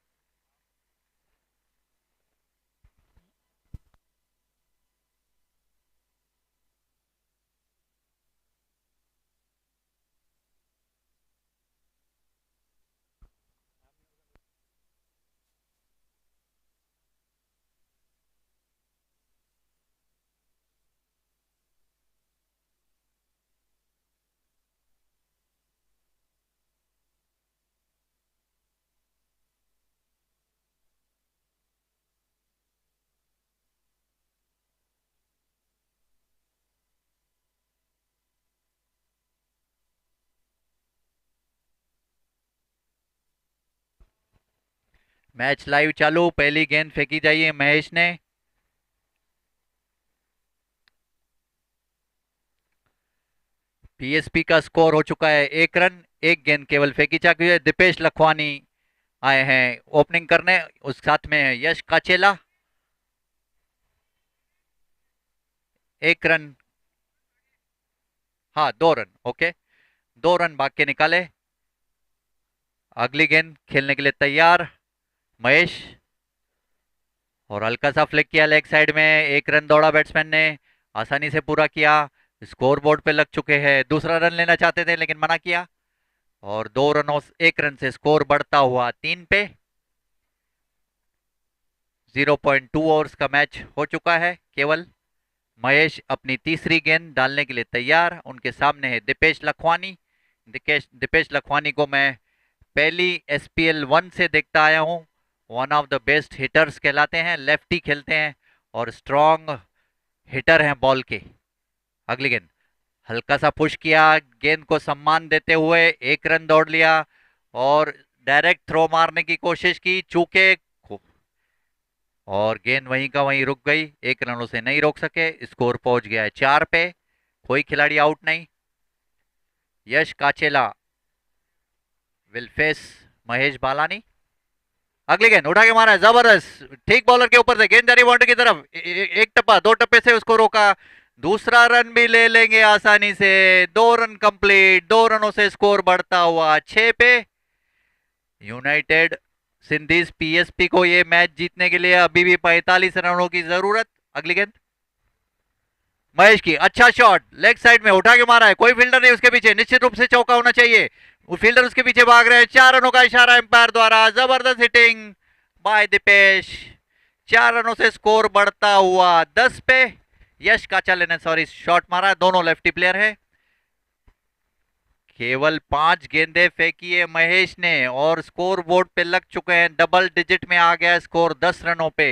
मैच लाइव चालू, पहली गेंद फेंकी जाइए महेश ने। पीएसपी का स्कोर हो चुका है 1 रन, एक गेंद केवल फेंकी जा चुकी है। दीपेश लखवानी आए हैं ओपनिंग करने, उस साथ में है यश काचेला। 1 रन, हाँ 2 रन, ओके, 2 रन भाग के निकाले। अगली गेंद खेलने के लिए तैयार महेश, और हल्का सा फ्लिक किया लेग साइड में। 1 रन दौड़ा बैट्समैन ने, आसानी से पूरा किया। स्कोर बोर्ड पे लग चुके हैं, दूसरा रन लेना चाहते थे लेकिन मना किया, और 2 रनों 1 रन से स्कोर बढ़ता हुआ 3 पे। 0.2 ओवर्स का मैच हो चुका है केवल। महेश अपनी तीसरी गेंद डालने के लिए तैयार, उनके सामने है दीपेश लखवानी। दीपेश लखवानी को मैं पहली SPL 1 से देखता आया हूँ। One of the best hitters कहलाते हैं, लेफ्टी खेलते हैं और स्ट्रॉन्ग हिटर हैं बॉल के। अगली गेंद हल्का सा पुश किया, गेंद को सम्मान देते हुए 1 रन दौड़ लिया, और डायरेक्ट थ्रो मारने की कोशिश की, चूके, और गेंद वहीं का वहीं रुक गई। 1 रनों से नहीं रोक सके, स्कोर पहुंच गया है 4 पे। कोई खिलाड़ी आउट नहीं। यश काचेला विल फेस महेश बालानी। अगली गेंद उठा के मारा है, जबरदस्त, ठीक बॉलर के ऊपर से गेंद जा रही बाउंड्री की तरफ। एक टप्पा, 2 टप्पे से उसको रोका, दूसरा रन भी ले लेंगे आसानी से। 2 रन कंप्लीट, 2 रनों से स्कोर बढ़ता हुआ 6 पे। यूनाइटेड सिंधीज PSP को ये मैच जीतने के लिए अभी भी 45 रनों की जरूरत। अगली गेंद महेश की, अच्छा शॉट, लेग साइड में उठा के मारा है, कोई फील्डर नहीं उसके पीछे, निश्चित रूप से चौका होना चाहिए। वो फील्डर उसके पीछे भाग रहे हैं। 4 रनों का इशारा एम्पायर द्वारा, जबरदस्त हिटिंग बाय दीपेश। 4 रनों से स्कोर बढ़ता हुआ 10 पे। यश काचाले ने सॉरी शॉट मारा, दोनों लेफ्टी प्लेयर है। केवल 5 गेंदें फेंकी है महेश ने, और स्कोर बोर्ड पे लग चुके हैं, डबल डिजिट में आ गया स्कोर 10 रनों पे।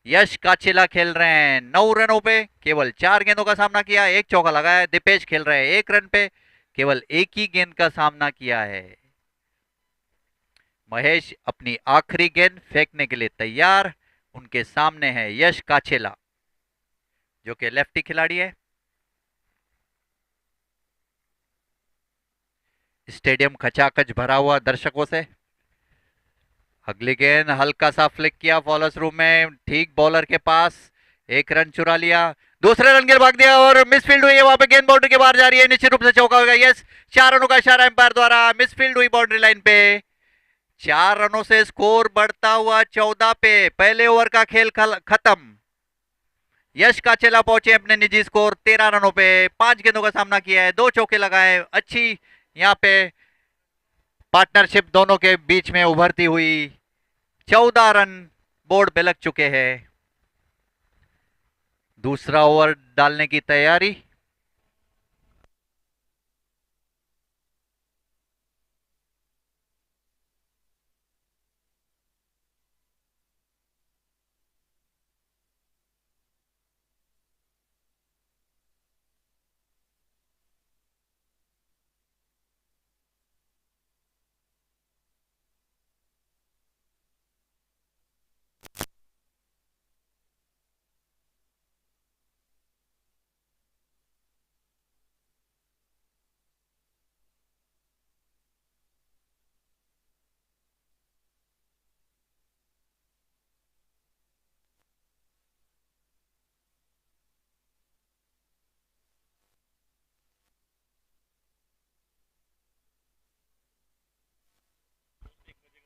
यश काचेला खेल रहे हैं 9 रनों पे, केवल 4 गेंदों का सामना किया, एक चौका लगाया। दीपेश खेल रहे हैं 1 रन पे, केवल एक ही गेंद का सामना किया है। महेश अपनी आखिरी गेंद फेंकने के लिए तैयार, उनके सामने है यश काचेला जो कि लेफ्टी खिलाड़ी है। स्टेडियम खचाखच भरा हुआ दर्शकों से। अगली गेंद हल्का सा फ्लिक किया फॉलोस रूम में, ठीक बॉलर के पास, 1 रन चुरा लिया। दूसरे रन के भाग दिया और मिसफील्ड हुई है, वहां पे गेंद बाउंड्री के बाहर जा रही है, निश्चित रूप से चौका होगा। यस, 4 रनों का इशारा एम्पायर द्वारा, मिसफील्ड हुई बाउंड्री लाइन पे। 4 रनों से स्कोर बढ़ता हुआ 14 पे। पहले ओवर का खेल खत्म। यश काचेला पहुंचे अपने निजी स्कोर 13 रनों पे, 5 गेंदों का सामना किया है, 2 चौके लगाए। अच्छी यहाँ पे पार्टनरशिप दोनों के बीच में उभरती हुई। 14 रन बोर्ड पे लग चुके हैं। दूसरा ओवर डालने की तैयारी।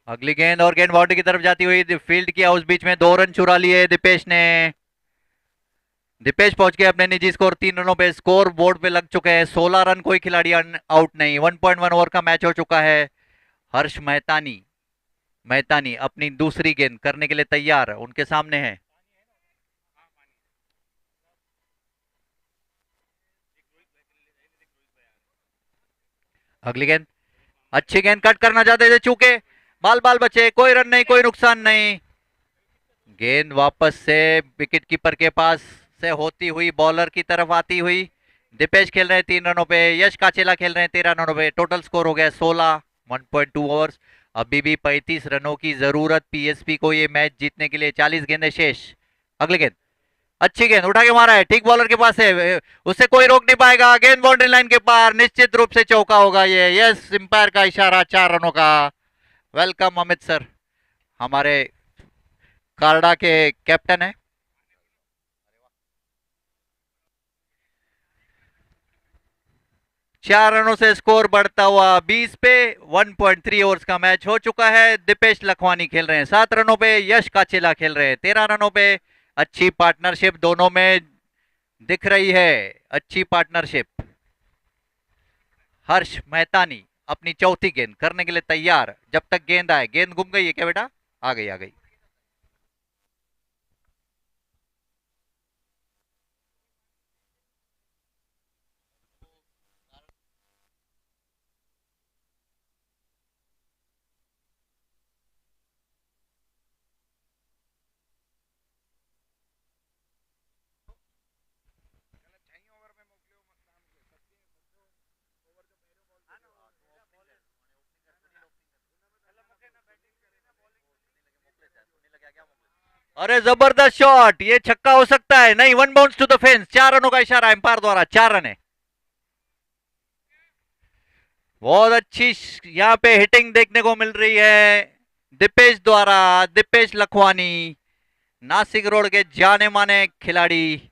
अगली गेंद और गेंद बाउंड्री की तरफ जाती हुई फील्ड किया, उस बीच में 2 रन चुरा लिए दीपेश ने। दीपेश पहुंच गए अपने निजी स्कोर 3 रनों पे, स्कोर बोर्ड पे लग चुके हैं 16 रन, कोई खिलाड़ी आउट नहीं। 1.1 ओवर का मैच हो चुका है। हर्ष मेहतानी मेहतानी अपनी दूसरी गेंद करने के लिए तैयार, उनके सामने है। अगली गेंद, अच्छी गेंद, कट करना चाहते थे, चूके बाल बाल बचे, कोई रन नहीं, कोई नुकसान नहीं। गेंद वापस से विकेट कीपर के पास से होती हुई बॉलर की तरफ आती हुई। दीपेश खेल रहे हैं 3 रनों पे, यश काचेला खेल रहे हैं 13 रनों पे, टोटल स्कोर हो गया 16। 1.2 ओवर्स, अभी भी 35 रनों की जरूरत पीएसपी को ये मैच जीतने के लिए। 40 गेंदें शेष। अगली गेंद, अच्छी गेंद, उठा के मारा है, ठीक बॉलर के पास है, उससे कोई रोक नहीं पाएगा। गेंद बाउंड्री लाइन के पार, निश्चित रूप से चौका होगा ये। यस, अंपायर का इशारा 4 रनों का। वेलकम अमित सर, हमारे कार्डा के कैप्टन है। चार रनों से स्कोर बढ़ता हुआ 20 पे। 1.3 ओवर्स का मैच हो चुका है। दीपेश लखवानी खेल रहे हैं 7 रनों पे, यश काचेला खेल रहे हैं 13 रनों पे। अच्छी पार्टनरशिप दोनों में दिख रही है, अच्छी पार्टनरशिप। हर्ष मेहतानी अपनी चौथी गेंद करने के लिए तैयार, जब तक गेंद आए। गेंद गुम गई है क्या बेटा? आ गई, आ गई। अरे जबरदस्त शॉट, ये छक्का हो सकता है, नहीं, 1 बाउंस टू द फेंस। 4 रनों का इशारा एम्पायर द्वारा, 4 रन है। बहुत अच्छी यहाँ पे हिटिंग देखने को मिल रही है दीपेश द्वारा। दीपेश लखवानी, नासिक रोड के जाने माने खिलाड़ी,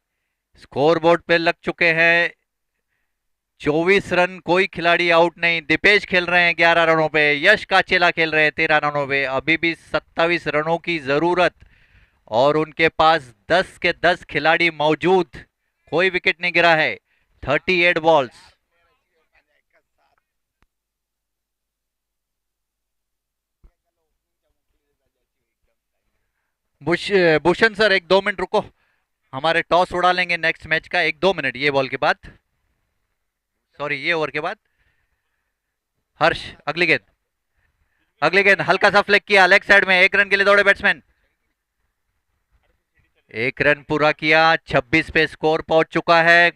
स्कोर बोर्ड पे लग चुके हैं 24 रन, कोई खिलाड़ी आउट नहीं। दीपेश खेल रहे हैं 11 रनों पे, यश काचेला खेल रहे हैं 13 रनों पे। अभी भी 27 रनों की जरूरत और उनके पास 10 के 10 खिलाड़ी मौजूद, कोई विकेट नहीं गिरा है। 38 बॉल्स। भूषण सर, 1-2 मिनट रुको, हमारे टॉस उड़ा लेंगे नेक्स्ट मैच का। 1-2 मिनट, ये बॉल के बाद, सॉरी ये ओवर के बाद। हर्ष, अगली गेंद, अगली गेंद, हल्का सा फ्लिक किया लेग साइड में, 1 रन के लिए दौड़े बैट्समैन। 1 रन पूरा किया, 26 पे स्कोर पहुंच चुका है,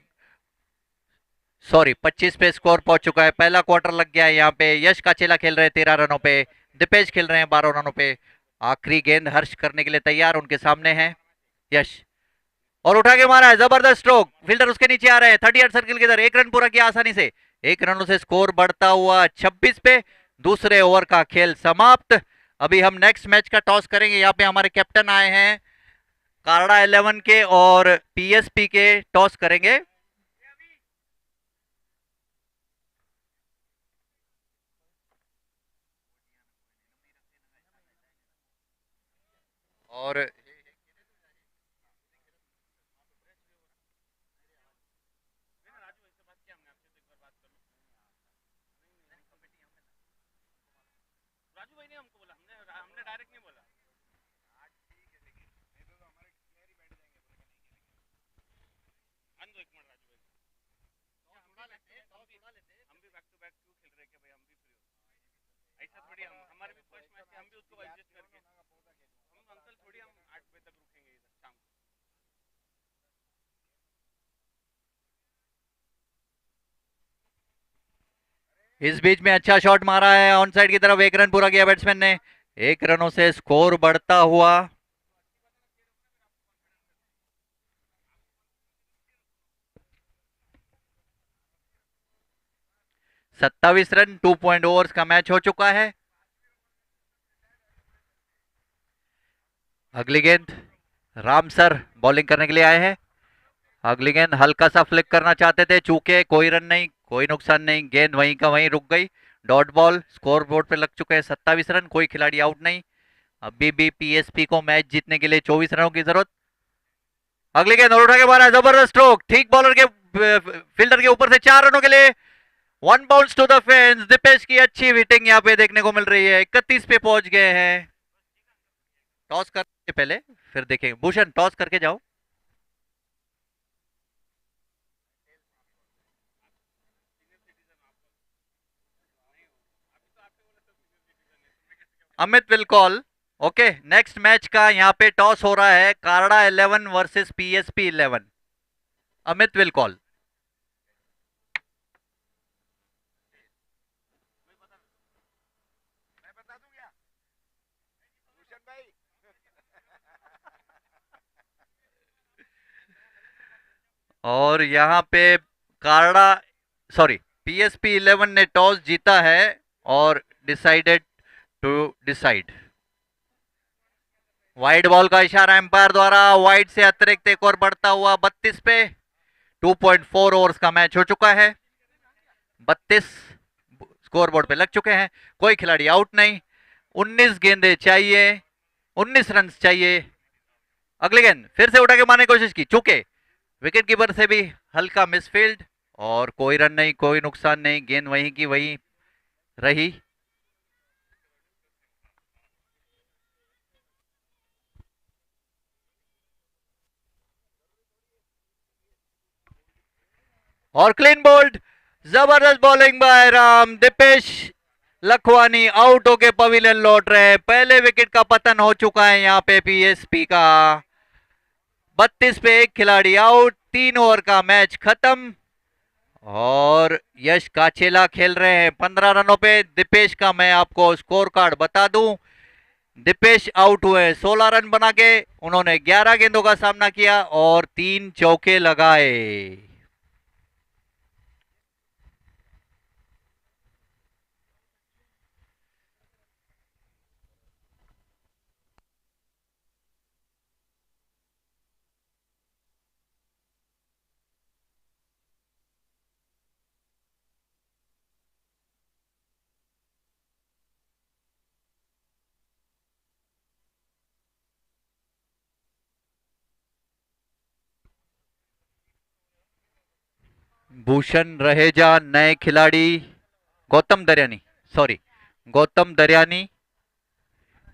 सॉरी 25 पे स्कोर पहुंच चुका है। पहला क्वार्टर लग गया है यहाँ पे। यश काचेला खेल रहे हैं 13 रनों पे, दीपेश खेल रहे हैं 12 रनों पे। आखिरी गेंद हर्ष करने के लिए तैयार, उनके सामने है यश, और उठा के मारा है, जबरदस्त स्ट्रोक, फील्डर उसके नीचे आ रहे हैं। 38 सर्किल के इधर 1 रन पूरा किया आसानी से। 1 रनों से स्कोर बढ़ता हुआ 26 पे। दूसरे ओवर का खेल समाप्त। अभी हम नेक्स्ट मैच का टॉस करेंगे। यहाँ पे हमारे कैप्टन आए हैं कार्डा 11 के और पीएसपी के, टॉस करेंगे। और इस बीच में अच्छा शॉट मारा है ऑन साइड की तरफ, 1 रन पूरा किया बैट्समैन ने। 1 रनों से स्कोर बढ़ता हुआ 27 रन। 2 पॉइंट ओवर्स का मैच हो चुका है। अगली गेंद, राम सर बॉलिंग करने के लिए आए हैं। अगली गेंद हल्का सा फ्लिक करना चाहते थे, चूके, कोई रन नहीं, कोई नुकसान नहीं, गेंद वहीं का वहीं रुक गई। डॉट बॉल, स्कोर बोर्ड पे लग चुके हैं 27 रन, कोई खिलाड़ी आउट नहीं। अभी भी पीएसपी को मैच जीतने के लिए 24 रनों की जरूरत। अगली गेंद और उठा के मारा, जबरदस्त स्ट्रोक, ठीक बॉलर के फील्डर के ऊपर से 4 रनों के लिए। One bounce to the fence. Deepesh की अच्छी हिटिंग यहाँ पे देखने को मिल रही है। 31 पे पहुंच गए हैं। टॉस करने पहले फिर देखेंगे। भूषण टॉस करके जाओ। Amit will call. Okay, next match का यहाँ पे टॉस हो रहा है, कारड़ा 11 versus PSP 11। Amit will call. और यहाँ पे कारड़ा सॉरी पीएसपी 11 ने टॉस जीता है और decided to decide. Wide ball का इशारा एम्पायर द्वारा। वाइड से अतिरिक्त एक और बढ़ता हुआ 32 पे। 2.4 ओवर्स का मैच हो चुका है। 32 स्कोर बोर्ड पे लग चुके हैं, कोई खिलाड़ी आउट नहीं। 19 गेंदें चाहिए, 19 रन चाहिए। अगली गेंद फिर से उठा के मारने की कोशिश की, चूके विकेट कीपर से भी हल्का मिसफील्ड और कोई रन नहीं, कोई नुकसान नहीं। गेंद वहीं की वहीं रही। और क्लीन बोल्ड, जबरदस्त bowling by Ram. Deepesh Lakhwani out होके पवेलियन लौट रहे हैं। पहले विकेट का पतन हो चुका है यहाँ पे पीएसपी का। 32 पे एक खिलाड़ी आउट, 3 ओवर का मैच खत्म। और यश काचेला खेल रहे हैं 15 रनों पे। दीपेश का मैं आपको स्कोर कार्ड बता दूं। दीपेश आउट हुए 16 रन बना के। उन्होंने 11 गेंदों का सामना किया और 3 चौके लगाए। भूषण रहेजा नए खिलाड़ी। गौतम दरियानी, सॉरी गौतम दरियानी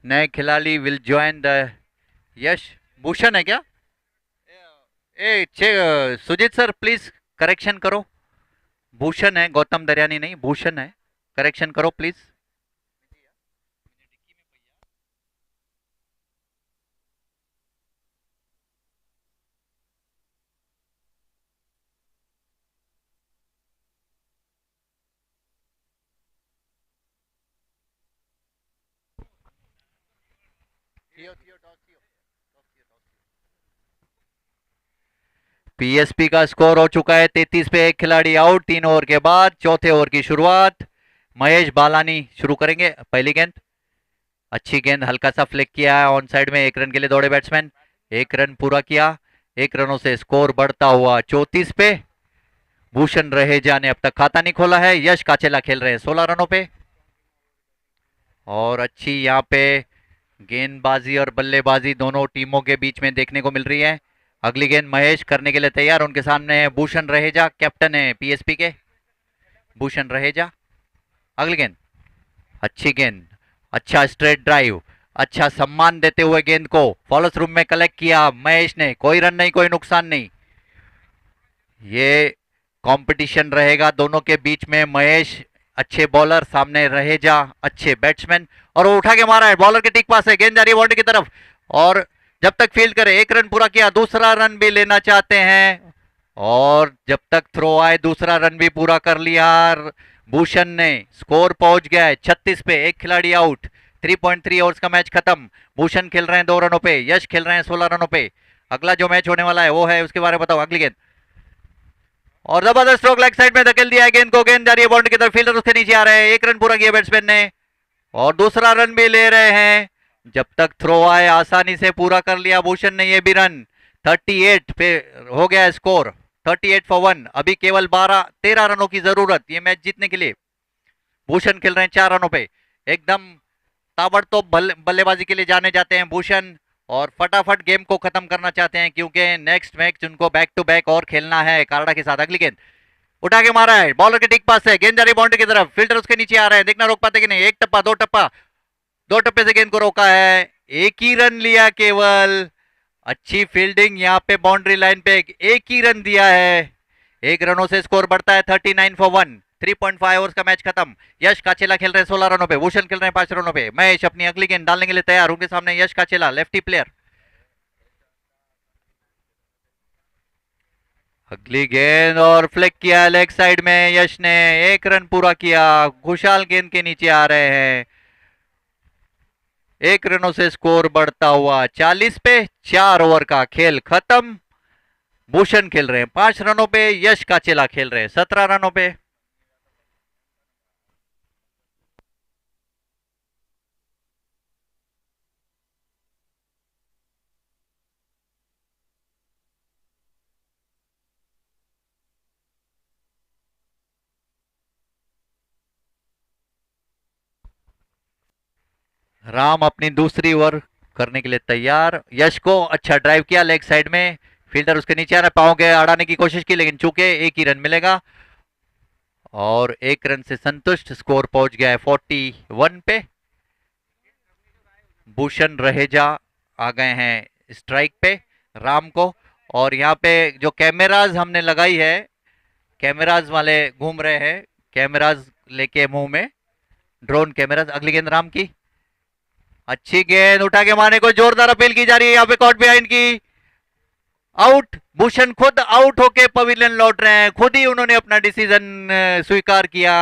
नए खिलाड़ी विल ज्वाइन द यश। भूषण है क्या? सुजीत सर प्लीज करेक्शन करो। भूषण है, गौतम दरियानी नहीं, भूषण है। करेक्शन करो प्लीज। पीएसपी का स्कोर हो चुका है 33 पे एक खिलाड़ी आउट, 3 ओवर के बाद। चौथे ओवर की शुरुआत महेश बालानी शुरू करेंगे। पहली गेंद अच्छी गेंद, हल्का सा फ्लिक किया है ऑन साइड में। 1 रन के लिए दौड़े बैट्समैन, 1 रन पूरा किया। 1 रनों से स्कोर बढ़ता हुआ 34 पे। भूषण रहेजा ने अब तक खाता नहीं खोला है। यश काचेला खेल रहे हैं 16 रनों पे। और अच्छी यहाँ पे गेंदबाजी और बल्लेबाजी दोनों टीमों के बीच में देखने को मिल रही है। अगली गेंद महेश करने के लिए तैयार। उनके सामने है भूषण रहेजा, कैप्टन है पीएसपी के भूषण रहेजा। अगली गेंद अच्छी गेंद, अच्छा स्ट्रेट ड्राइव, अच्छा सम्मान देते हुए गेंद को फॉलोस रूम में कलेक्ट किया महेश ने। कोई रन नहीं, कोई नुकसान नहीं। ये कंपटीशन रहेगा दोनों के बीच में। महेश अच्छे बॉलर, सामने रहेजा अच्छे बैट्समैन। और वो उठा के मारा है, बॉलर के ठीक पास है, गेंद जा रही है बाउंड्री की तरफ। और जब तक फील्ड करे 1 रन पूरा किया, दूसरा रन भी लेना चाहते हैं। और जब तक थ्रो आए दूसरा रन भी पूरा कर लिया भूषण ने। स्कोर पहुंच गया है 36 पे, एक खिलाड़ी आउट। 3.3 ओवर्स का मैच खत्म। भूषण खेल रहे हैं 2 रनों पे, यश खेल रहे हैं 16 रनों पे। अगला जो मैच होने वाला है वो है, उसके बारे में बताओ। अगली गेंद और जबरदस्त स्ट्रोक, लेग साइड में धकेल दिया है गेंद को। गेंद जा रही है बाउंड्री की तरफ, फील्डर उसके नीचे आ रहे हैं। 1 रन पूरा किया बैट्समैन ने और दूसरा रन भी ले रहे हैं। जब तक थ्रो आए आसानी से पूरा कर लिया भूषण ने ये भी रन। 38 पे हो गया स्कोर, 38 फॉर 1। अभी केवल 13 रनों की जरूरत ये मैच जीतने के लिए। भूषण खेल रहे हैं 4 रनों पे। एकदम ताबड़तोड़ बल्लेबाजी के लिए जाने जाते हैं भूषण, और फटाफट गेम को खत्म करना चाहते हैं क्योंकि नेक्स्ट मैच उनको बैक टू बैक और खेलना है कानाडा के साथ। अगली गेंद उठा के मारा है, बॉलर के टिक पास है, गेंद जा रही बाउंड्री की तरफ, फील्डर उसके नीचे आ रहे हैं, देखना रोक पाते कि नहीं। एक टप्पा, दो टप्पा, दो टप्पे से गेंद को रोका है, एक ही रन लिया केवल। अच्छी फील्डिंग यहाँ पे, बाउंड्री लाइन पे एक ही रन दिया है। एक रनों से स्कोर बढ़ता है 39 फॉर 1। 3.5 ओवर्स का मैच खत्म। यश काचेला खेल रहे हैं 16 रनों पे, भूषण खेल रहे हैं 5 रनों पे। महेश अपनी अगली गेंद डालने के लिए तैयार, उनके सामने यश काचेला, लेफ्टी प्लेयर। अगली गेंद और फ्लिक किया लेग साइड में, यश ने 1 रन पूरा किया। खुशहाल गेंद के नीचे आ रहे हैं, 1 रनों से स्कोर बढ़ता हुआ 40 पे। 4 ओवर का खेल खत्म। भूषण खेल रहे हैं 5 रनों पे, यश काचेला खेल रहे हैं 17 रनों पे। राम अपनी दूसरी ओवर करने के लिए तैयार। यश को अच्छा ड्राइव किया लेग साइड में, फील्डर उसके नीचे आ रहा है, पाँव के अड़ाने की कोशिश की लेकिन चूके 1 ही रन मिलेगा और 1 रन से संतुष्ट। स्कोर पहुंच गया है 41 पे। भूषण रहेजा आ गए हैं स्ट्राइक पे राम को, और यहाँ पे जो कैमराज हमने लगाई है, कैमराज वाले घूम रहे हैं, कैमराज लेके मुंह में, ड्रोन कैमराज। अगली गेंद राम की, अच्छी गेंद उठा के मारने को जोरदार अपील की जा रही है यहाँ पे कॉट बिहाइंड की। आउट, भूषण खुद आउट होके पवेलियन लौट रहे हैं, खुद ही उन्होंने अपना डिसीजन स्वीकार किया।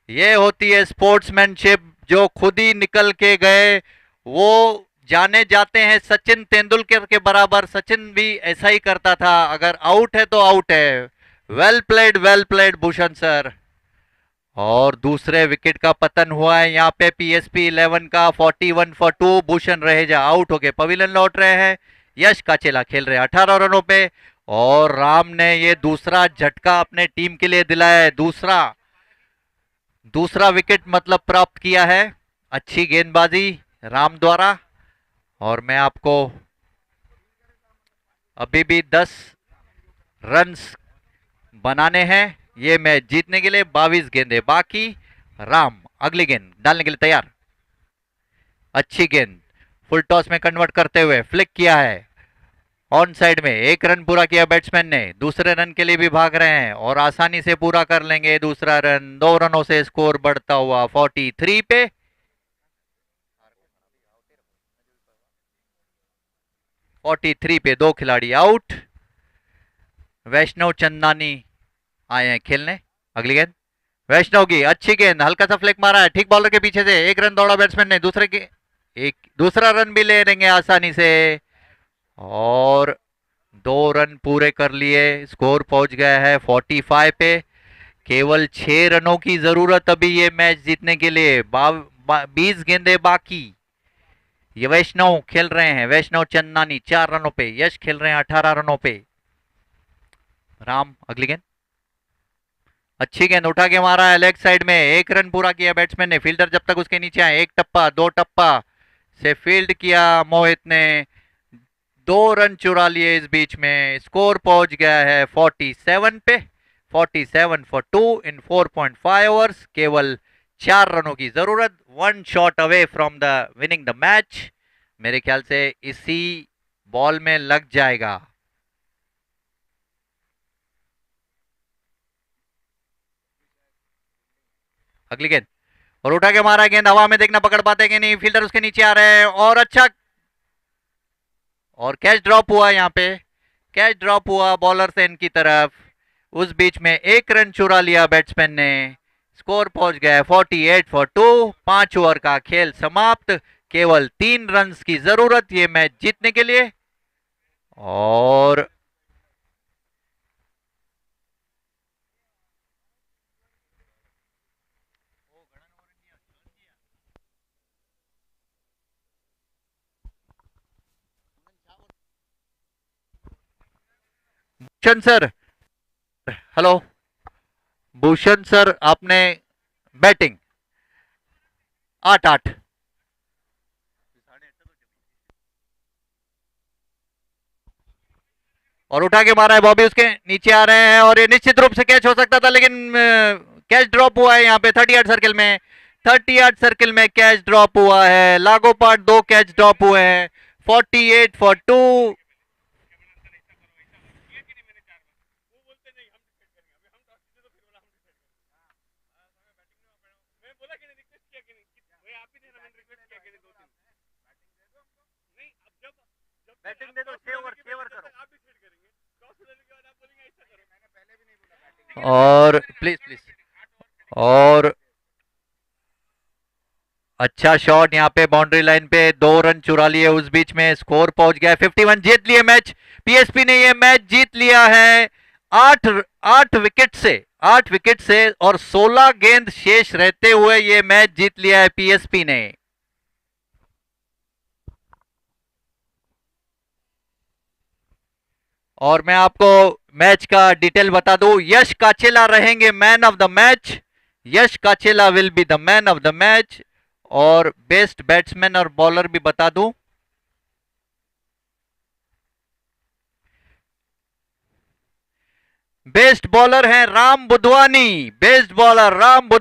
ये होती है स्पोर्ट्समैनशिप, जो खुद ही निकल के गए वो जाने जाते हैं सचिन तेंदुलकर के बराबर। सचिन भी ऐसा ही करता था, अगर आउट है तो आउट है। Well played Bhushan sir. और दूसरे विकेट का पतन हुआ है यहाँ पे पीएसपी 11 का। 41 फॉर 2, भूषण रहेजा आउट होके पवेलियन लौट रहे हैं। यश काचेला खेल रहे हैं 18 रनों पे, और राम ने ये दूसरा झटका अपने टीम के लिए दिलाया है। दूसरा विकेट मतलब प्राप्त किया है। अच्छी गेंदबाजी राम द्वारा, और मैं आपको अभी भी 10 रन्स बनाने हैं ये मैच जीतने के लिए। 22 गेंदें बाकी। राम अगली गेंद डालने के लिए तैयार। अच्छी गेंद फुल टॉस में कन्वर्ट करते हुए फ्लिक किया है ऑन साइड में। 1 रन पूरा किया बैट्समैन ने, दूसरे रन के लिए भी भाग रहे हैं और आसानी से पूरा कर लेंगे दूसरा रन। 2 रनों से स्कोर बढ़ता हुआ 43 पे। 43 पे 2 खिलाड़ी आउट। वैष्णव चंदानी आए हैं खेलने। अगली गेंद वैष्णव की, अच्छी गेंद, हल्का सा फ्लिक मारा है ठीक बॉलर के पीछे से। 1 रन दौड़ा बैट्समैन ने, दूसरा रन भी ले लेंगे आसानी से, और 2 रन पूरे कर लिए। स्कोर पहुंच गया है 45 पे। केवल 6 रनों की जरूरत अभी ये मैच जीतने के लिए। 20 गेंदें बाकी। ये वैष्णव खेल रहे हैं, वैष्णव चंदानी 4 रनों पे, यश खेल रहे हैं 18 रनों पे। राम अगली गेंद, अच्छी गेंद उठा के मारा है लेग साइड में। 1 रन पूरा किया बैट्समैन ने, फील्डर जब तक उसके नीचे आए। 1 टप्पा, 2 टप्पा से फील्ड किया मोहित ने, 2 रन चुरा लिए इस बीच में। स्कोर पहुंच गया है 47 पे। 47 फॉर 2 इन 4.5 ओवर्स। केवल 4 रनों की जरूरत। 1 shot away from the winning the match. मेरे ख्याल से इसी बॉल में लग जाएगा। अगली गेंद और उठा के मारा, गेंद हवा में, देखना पकड़ पाते कि नहीं। फील्डर उसके नीचे आ रहे हैं और अच्छा, और कैच ड्रॉप हुआ यहाँ पे, कैच ड्रॉप हुआ बॉलर से इनकी तरफ। उस बीच में 1 रन चुरा लिया बैट्समैन ने। स्कोर पहुंच गया है 48 फॉर 2। 5 ओवर का खेल समाप्त। केवल 3 रन की जरूरत ये मैच जीतने के लिए। और Bhushan sir, hello Bhushan sir, आपने बैटिंग 8-8। और उठा के मारा है बॉबी, उसके नीचे आ रहे हैं और ये निश्चित रूप से कैच हो सकता था, लेकिन कैच ड्रॉप हुआ है यहाँ पे 38 सर्किल में। 38 सर्किल में कैच ड्रॉप हुआ है। लागोपाठ 2 कैच ड्रॉप हुए हैं। 48 फॉर 2। बैटिंग दे दो, 6 ओवर 6 ओवर करो। और प्लीज प्लीज, और अच्छा शॉट यहाँ पे बाउंड्री लाइन पे, 2 रन चुरा लिए। उस बीच में स्कोर पहुंच गया 51। जीत लिए मैच, पीएसपी ने ये मैच जीत लिया है 8 विकेट से। 8 विकेट से और 16 गेंद शेष रहते हुए ये मैच जीत लिया है पीएसपी ने। और मैं आपको मैच का डिटेल बता दूं, यश काचेला रहेंगे man of the match. Yash Kachela will be the man of the match. और बेस्ट बैट्समैन और बॉलर भी बता दूं, बेस्ट बॉलर हैं राम बुधवानी। Best bowler Ram Budhwani.